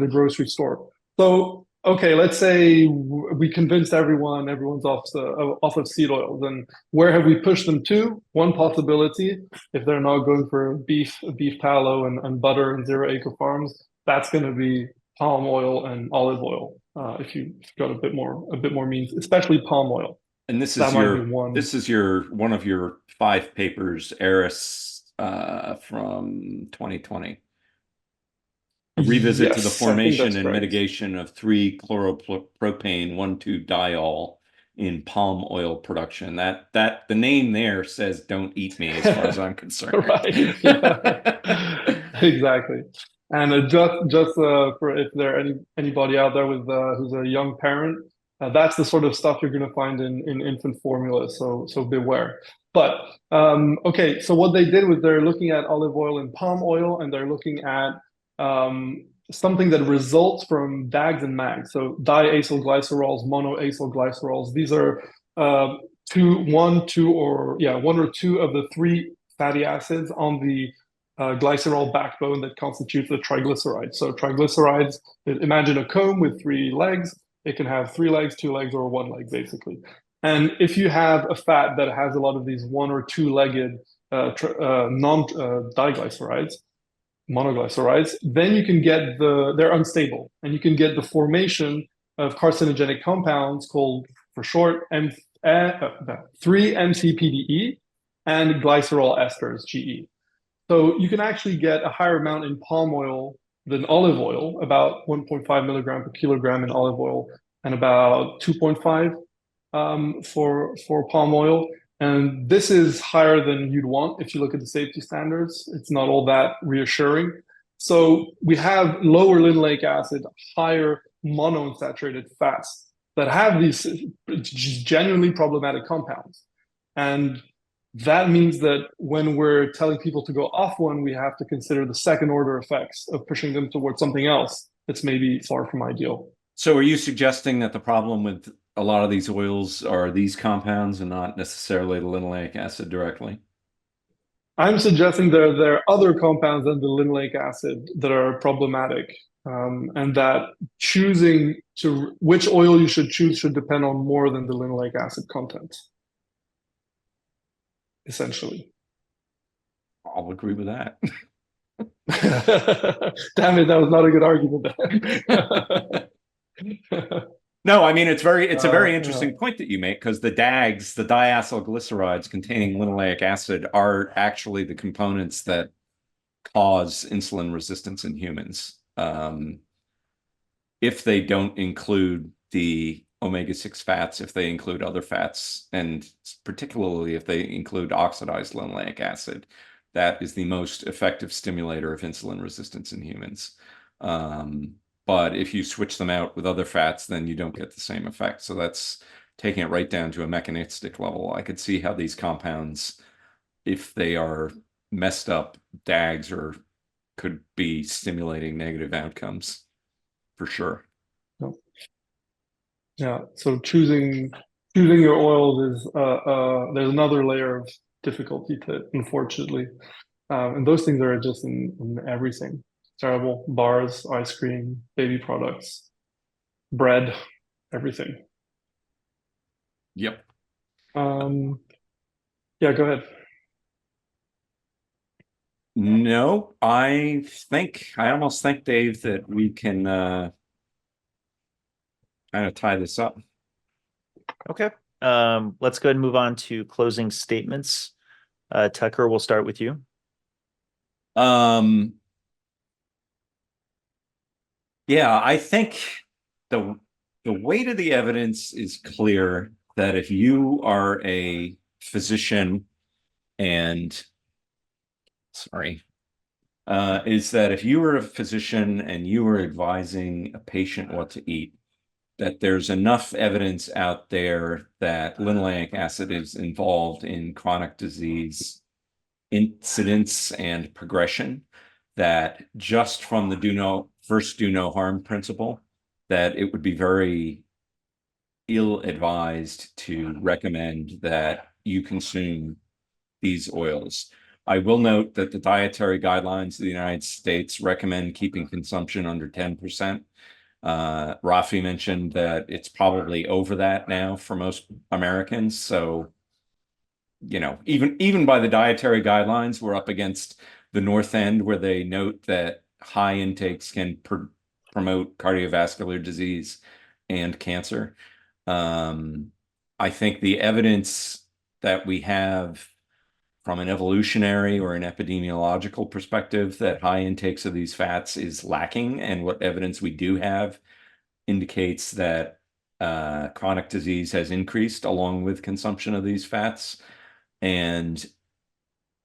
grocery store. So, okay, let's say we convinced everyone, everyone's off of seed oil. Then where have we pushed them to? One possibility, if they're not going for beef tallow and butter and zero acre farms, that's going to be palm oil and olive oil. If you got a bit more means, especially palm oil. And That might be one. this is your one of your 5 papers, Eris, from 2020. A revisit to the Yes, I think formation that's and correct. mitigation of 3-chloropropane 1,2-diol in palm oil production. That the name there says "Don't eat me," as far as I'm concerned. Right. Yeah. Exactly. And just for if there anybody out there with who's a young parent, that's the sort of stuff you're going to find in infant formula. So beware. But okay, so what they did was they're looking at olive oil and palm oil, and they're looking at something that results from DAGs and MAGs. So diacylglycerols, monoacylglycerols. These are one or two of the 3 fatty acids on the glycerol backbone that constitutes the triglycerides. So triglycerides, imagine a comb with 3 legs. It can have 3 legs, 2 legs, or 1 leg, basically. And if you have a fat that has a lot of these 1 or 2-legged non-diglycerides, monoglycerides, then you can get they're unstable, and you can get the formation of carcinogenic compounds called, for short, 3-MCPDE and glycerol esters, GE. So you can actually get a higher amount in palm oil than olive oil, about 1.5 milligram per kilogram in olive oil, and about 2.5 for palm oil. And this is higher than you'd want if you look at the safety standards. It's not all that reassuring. So we have lower linoleic acid, higher monounsaturated fats that have these genuinely problematic compounds. And that means that when we're telling people to go off one, we have to consider the second order effects of pushing them towards something else that's maybe far from ideal. So are you suggesting that the problem with a lot of these oils are these compounds and not necessarily the linoleic acid directly? I'm suggesting there are other compounds than the linoleic acid that are problematic, and that choosing which oil you should choose should depend on more than the linoleic acid content, essentially. I'll agree with that. Damn it, that was not a good argument. No, I mean it's a very interesting Yeah. point that you make, because the DAGs, the diacylglycerides containing linoleic acid, are actually the components that cause insulin resistance in humans. If they don't include the omega-6 fats, if they include other fats, and particularly if they include oxidized linoleic acid, that is the most effective stimulator of insulin resistance in humans. But if you switch them out with other fats, then you don't get the same effect. So that's taking it right down to a mechanistic level. I could see how these compounds, if they are messed up, DAGs could be stimulating negative outcomes for sure. Yeah. So choosing your oils is there's another layer of difficulty to it, unfortunately. And those things are just in everything. Terrible. Bars, ice cream, baby products, bread, everything. Yep. Yeah, go ahead. No, I almost think, Dave, that we can kind of tie this up. Okay. Let's go ahead and move on to closing statements. Tucker, we'll start with you. Yeah, I think the weight of the evidence is clear that if you are a physician and is that if you were a physician and you were advising a patient what to eat, that there's enough evidence out there that linoleic acid is involved in chronic disease incidence and progression, that just from the first do no harm principle, that it would be very ill-advised to recommend that you consume these oils. I will note that the dietary guidelines of the United States recommend keeping consumption under 10%. Raphi mentioned that it's probably over that now for most Americans. So, you know, even by the dietary guidelines, we're up against the north end where they note that high intakes can promote cardiovascular disease and cancer. I think the evidence that we have from an evolutionary or an epidemiological perspective that high intakes of these fats is lacking, and what evidence we do have indicates that chronic disease has increased along with consumption of these fats. And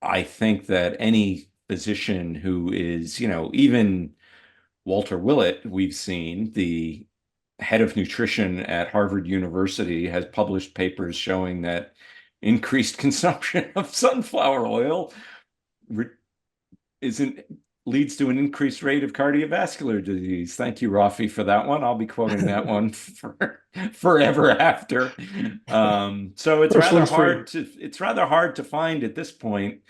I think that any physician who is, you know, even Walter Willett, we've seen, the head of nutrition at Harvard University, has published papers showing that increased consumption of sunflower oil leads to an increased rate of cardiovascular disease. Thank you, Raphi, for that one. I'll be quoting that one forever after. So it's rather hard to find at this point.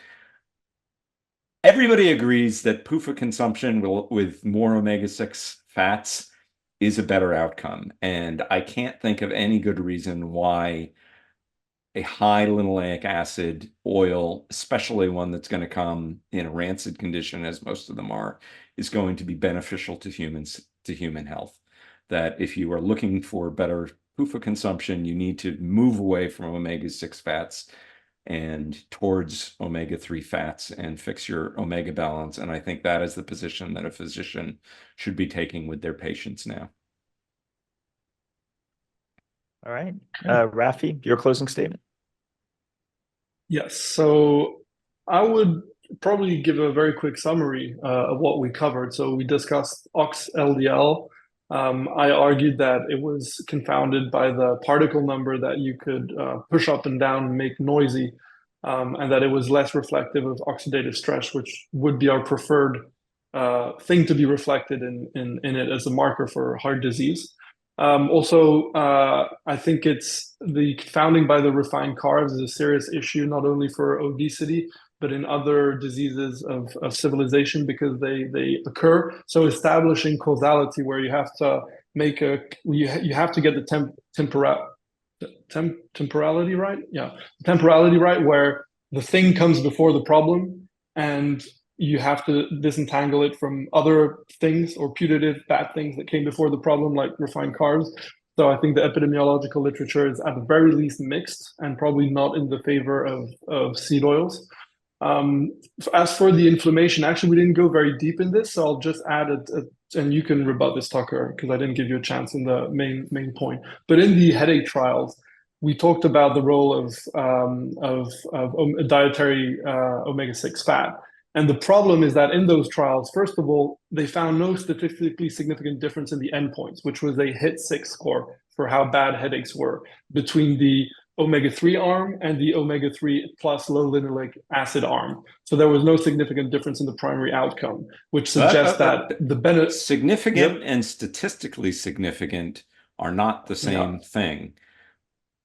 Everybody agrees that PUFA consumption with more omega-6 fats is a better outcome. And I can't think of any good reason why a high linoleic acid oil, especially one that's going to come in a rancid condition, as most of them are, is going to be beneficial to human health. That if you are looking for better PUFA consumption, you need to move away from omega-6 fats and towards omega-3 fats and fix your omega balance. And I think that is the position that a physician should be taking with their patients now. All right. Raphi, your closing statement. Yes, so I would probably give a very quick summary of what we covered. So we discussed OX-LDL. I argued that it was confounded by the particle number that you could push up and down and make noisy, and that it was less reflective of oxidative stress, which would be our preferred thing to be reflected in it as a marker for heart disease. Also, I think it's the confounding by the refined carbs is a serious issue, not only for obesity, but in other diseases of civilization, because they occur. So establishing causality where you have to make you have to get the temporality right. Yeah, temporality right, where the thing comes before the problem, and you have to disentangle it from other things or putative bad things that came before the problem, like refined carbs. So I think the epidemiological literature is at the very least mixed and probably not in the favor of seed oils. As for the inflammation, actually, we didn't go very deep in this, so I'll just add it, and you can rebut this, Tucker, because I didn't give you a chance in the main point. But in the headache trials, we talked about the role of dietary omega-6 fat. And the problem is that in those trials, first of all, they found no statistically significant difference in the endpoints, which was a HIT-6 score for how bad headaches were between the omega-3 arm and the omega-3 plus low linoleic acid arm. So there was no significant difference in the primary outcome, which suggests that the benefit... Significant and statistically significant are not the same thing.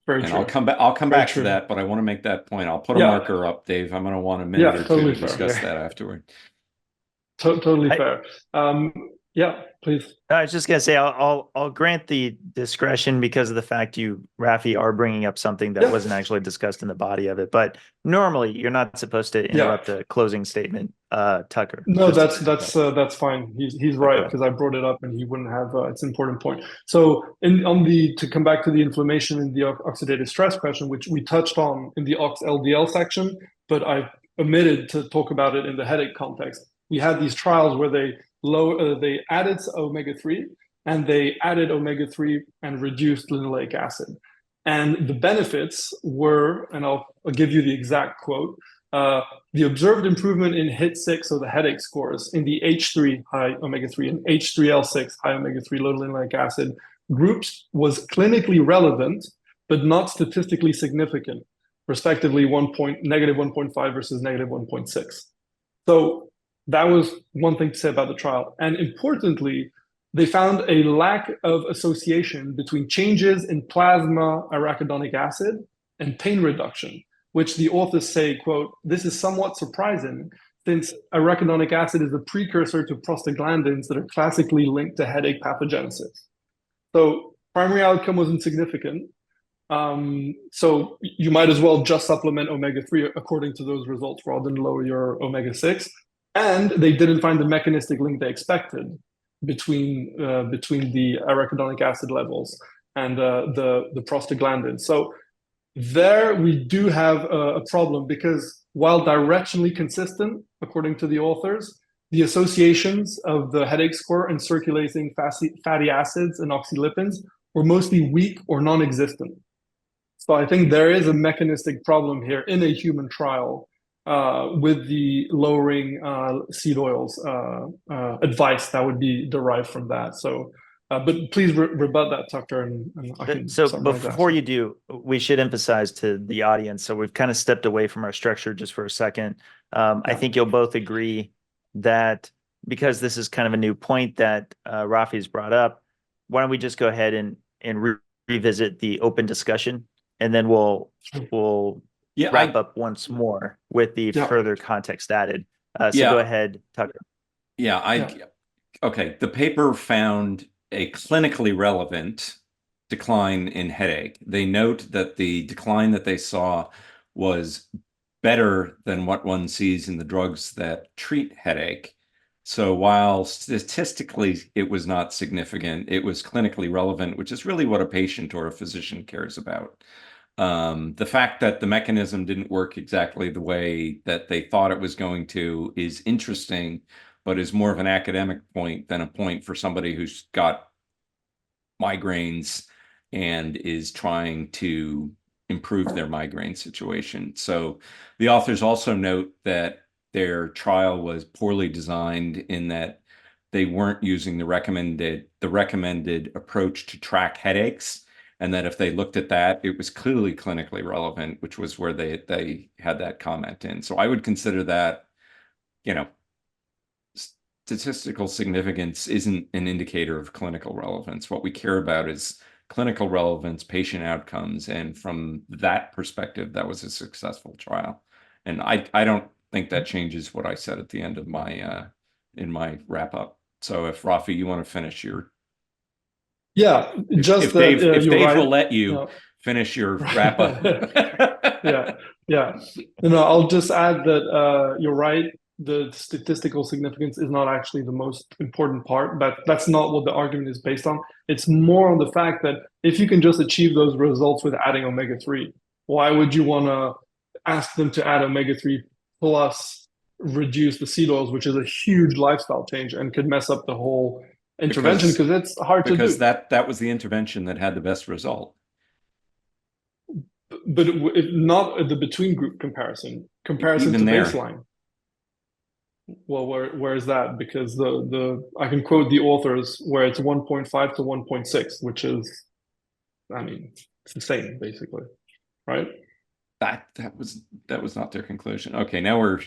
Very and true. I'll come back to that, but I want to make that point. I'll put a marker up, Dave. I'm going to want a minute or two to discuss that afterward. Totally fair. Yeah, please. I was just gonna say I'll grant the discretion because of the fact you, Raphi, are bringing up something that wasn't actually discussed in the body of it. But normally you're not supposed to interrupt a closing statement, Tucker. No, that's fine. He's right, because I brought it up and he wouldn't have. It's an important point. So to come back to the inflammation and the oxidative stress question, which we touched on in the OX-LDL section, but I omitted to talk about it in the headache context. We had these trials where they added omega-3 and they added omega-3 and reduced linoleic acid. And the benefits were, and I'll give you the exact quote, the observed improvement in HIT-6, so the headache scores, in the H3 high omega-3 and H3L6 high omega-3 low linoleic acid groups was clinically relevant, but not statistically significant, respectively negative 1.5 versus negative 1.6. So That was one thing to say about the trial. And importantly, they found a lack of association between changes in plasma arachidonic acid and pain reduction, which the authors say, quote, "This is somewhat surprising since arachidonic acid is a precursor to prostaglandins that are classically linked to headache pathogenesis." So primary outcome wasn't significant. So you might as well just supplement omega-3 according to those results rather than lower your omega-6. And they didn't find the mechanistic link they expected between the arachidonic acid levels and the prostaglandins. So there we do have a problem because while directionally consistent, according to the authors, the associations of the headache score and circulating fatty acids and oxylipins were mostly weak or non-existent. So I think there is a mechanistic problem here in a human trial with the lowering seed oils advice that would be derived from that. So, but please rebut that, Tucker, and I can So summarize that. before you do, we should emphasize to the audience, so we've kind of stepped away from our structure just for a second. I think you'll both agree that because this is kind of a new point that Raphi's brought up, why don't we just go ahead and revisit the open discussion, and then we'll wrap up once more with the further context added. So go ahead, Tucker. Okay. The paper found a clinically relevant decline in headache. They note that the decline that they saw was better than what one sees in the drugs that treat headache. So while statistically it was not significant, it was clinically relevant, which is really what a patient or a physician cares about. The fact that the mechanism didn't work exactly the way that they thought it was going to is interesting, but is more of an academic point than a point for somebody who's got migraines and is trying to improve their migraine situation. So the authors also note that their trial was poorly designed in that they weren't using the recommended approach to track headaches, and that if they looked at that, it was clearly clinically relevant, which was where they had that comment in. So I would consider that, statistical significance isn't an indicator of clinical relevance. What we care about is clinical relevance, patient outcomes, and from that perspective, that was a successful trial. And I don't think that changes what I said at the end of my in my wrap up. So if Raphi, you want to finish your if Dave will let you finish your wrap up. I'll just add that you're right. The statistical significance is not actually the most important part, but that's not what the argument is based on. It's more on the fact that if you can just achieve those results with adding omega-3, why would you want to ask them to add omega-3 plus reduce the seed oils, which is a huge lifestyle change and could mess up the whole intervention because it's hard to do. Because that was the intervention that had the best result. But not the between group comparison to baseline. Well, where is that? Because I can quote the authors where it's 1.5 to 1.6, which is, it's the same basically, right? That was not their conclusion. Okay, now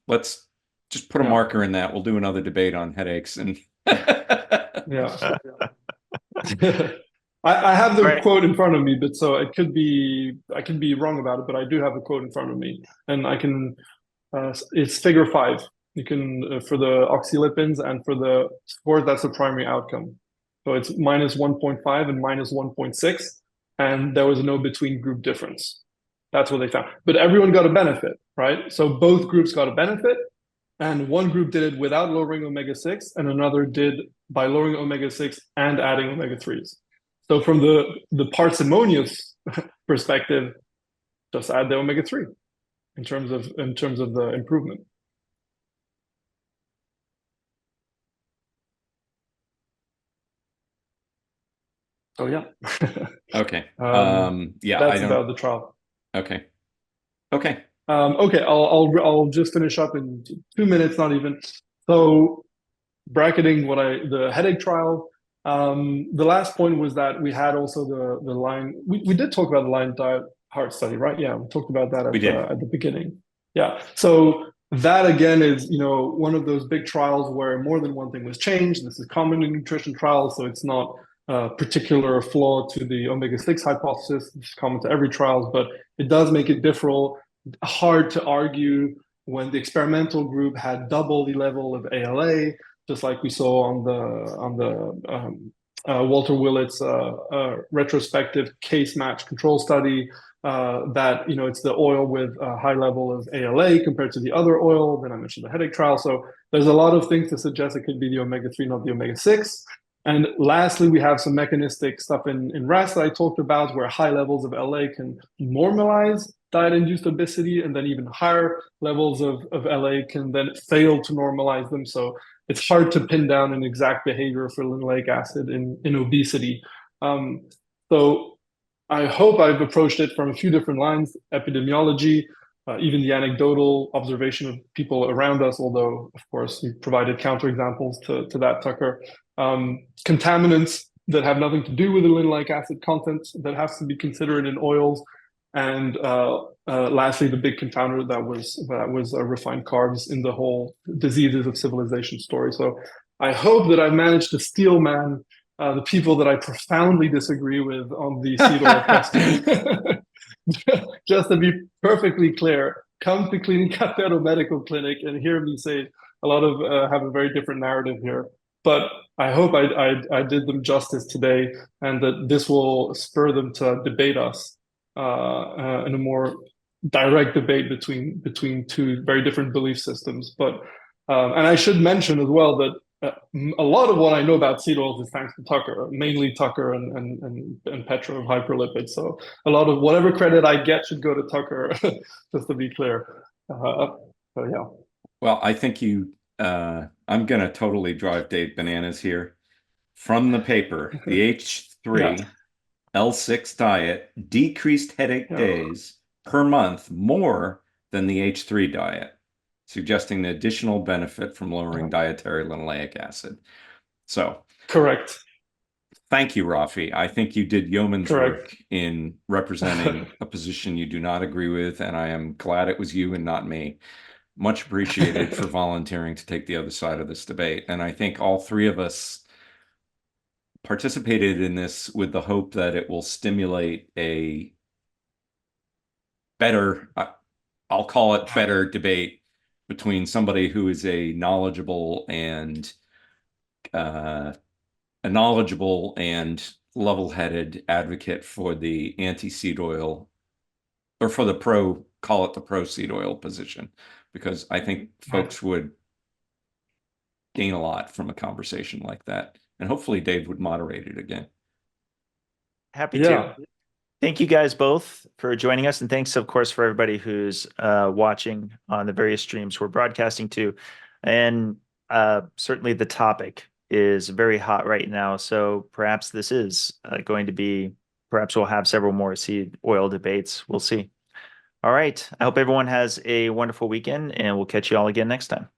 let's just put a marker in that. We'll do another debate on headaches and I have the quote in front of me, but so I could be wrong about it, but I do have the quote in front of me, and I can. It's figure 5. You can for the oxylipins and for the score, that's the primary outcome. So it's minus 1.5 and minus 1.6, and there was no between group difference. That's what they found. But everyone got a benefit, right? So both groups got a benefit, and one group did it without lowering omega-6, and another did by lowering omega-6 and adding omega-3s. So from the parsimonious perspective, just add the omega-3 in terms of the improvement. So okay. That's about the trial. Okay. I'll just finish up in 2 minutes, not even. So bracketing the headache trial. The last point was that we had also the line. We did talk about the line diet heart study, right? Yeah, we talked about that at the beginning. Yeah. So that again is, one of those big trials where more than one thing was changed. This is common in nutrition trials, so it's not a particular flaw to the omega-6 hypothesis. It's common to every trial, but it does make it hard to argue when the experimental group had double the level of ALA, just like we saw on the Walter Willett's retrospective case match control study, that it's the oil with a high level of ALA compared to the other oil. Then I mentioned the headache trial. So there's a lot of things to suggest it could be the omega-3, not the omega-6. And lastly, we have some mechanistic stuff in rats that I talked about, where high levels of LA can normalize diet-induced obesity, and then even higher levels of LA can then fail to normalize them. So it's hard to pin down an exact behavior for linoleic acid in obesity. So I hope I've approached it from a few different lines: epidemiology, even the anecdotal observation of people around us, although, of course, you provided counterexamples to that, Tucker. Contaminants that have nothing to do with the linoleic acid content that has to be considered in oils. And lastly, the big confounder that was refined carbs in the whole diseases of civilization story. So I hope that I've managed to steel man the people that I profoundly disagree with on the seed oil question. Just to be perfectly clear, come to Clinica Ferro Medical Clinic and hear me say a lot of have a very different narrative here. But I hope I did them justice today, and that this will spur them to debate us in a more direct debate between two very different belief systems. But and I should mention as well that a lot of what I know about seed oils is thanks to Tucker, mainly Tucker and Petra of Hyperlipids. So a lot of whatever credit I get should go to Tucker, just to be clear. So yeah. Well, I think I'm going to totally drive Dave bananas here. From the paper, the H3 L6 diet decreased headache days per month more than the H3 diet, suggesting the additional benefit from lowering dietary linoleic acid. So, correct. Thank you, Raphi. I think you did yeoman's work in representing a position you do not agree with, and I am glad it was you and not me. Much appreciated for volunteering to take the other side of this debate. And I think all three of us participated in this with the hope that it will stimulate a better, I'll call it better debate between somebody who is a knowledgeable and level-headed advocate for the anti-seed oil, or for the call it the pro-seed oil position, because I think folks would gain a lot from a conversation like that. And hopefully Dave would moderate it again. Happy to. Thank you guys both for joining us. And thanks, of course, for everybody who's watching on the various streams we're broadcasting to. And certainly the topic is very hot right now. So perhaps this is going to be, perhaps we'll have several more seed oil debates. We'll see. All right. I hope everyone has a wonderful weekend, and we'll catch you all again next time.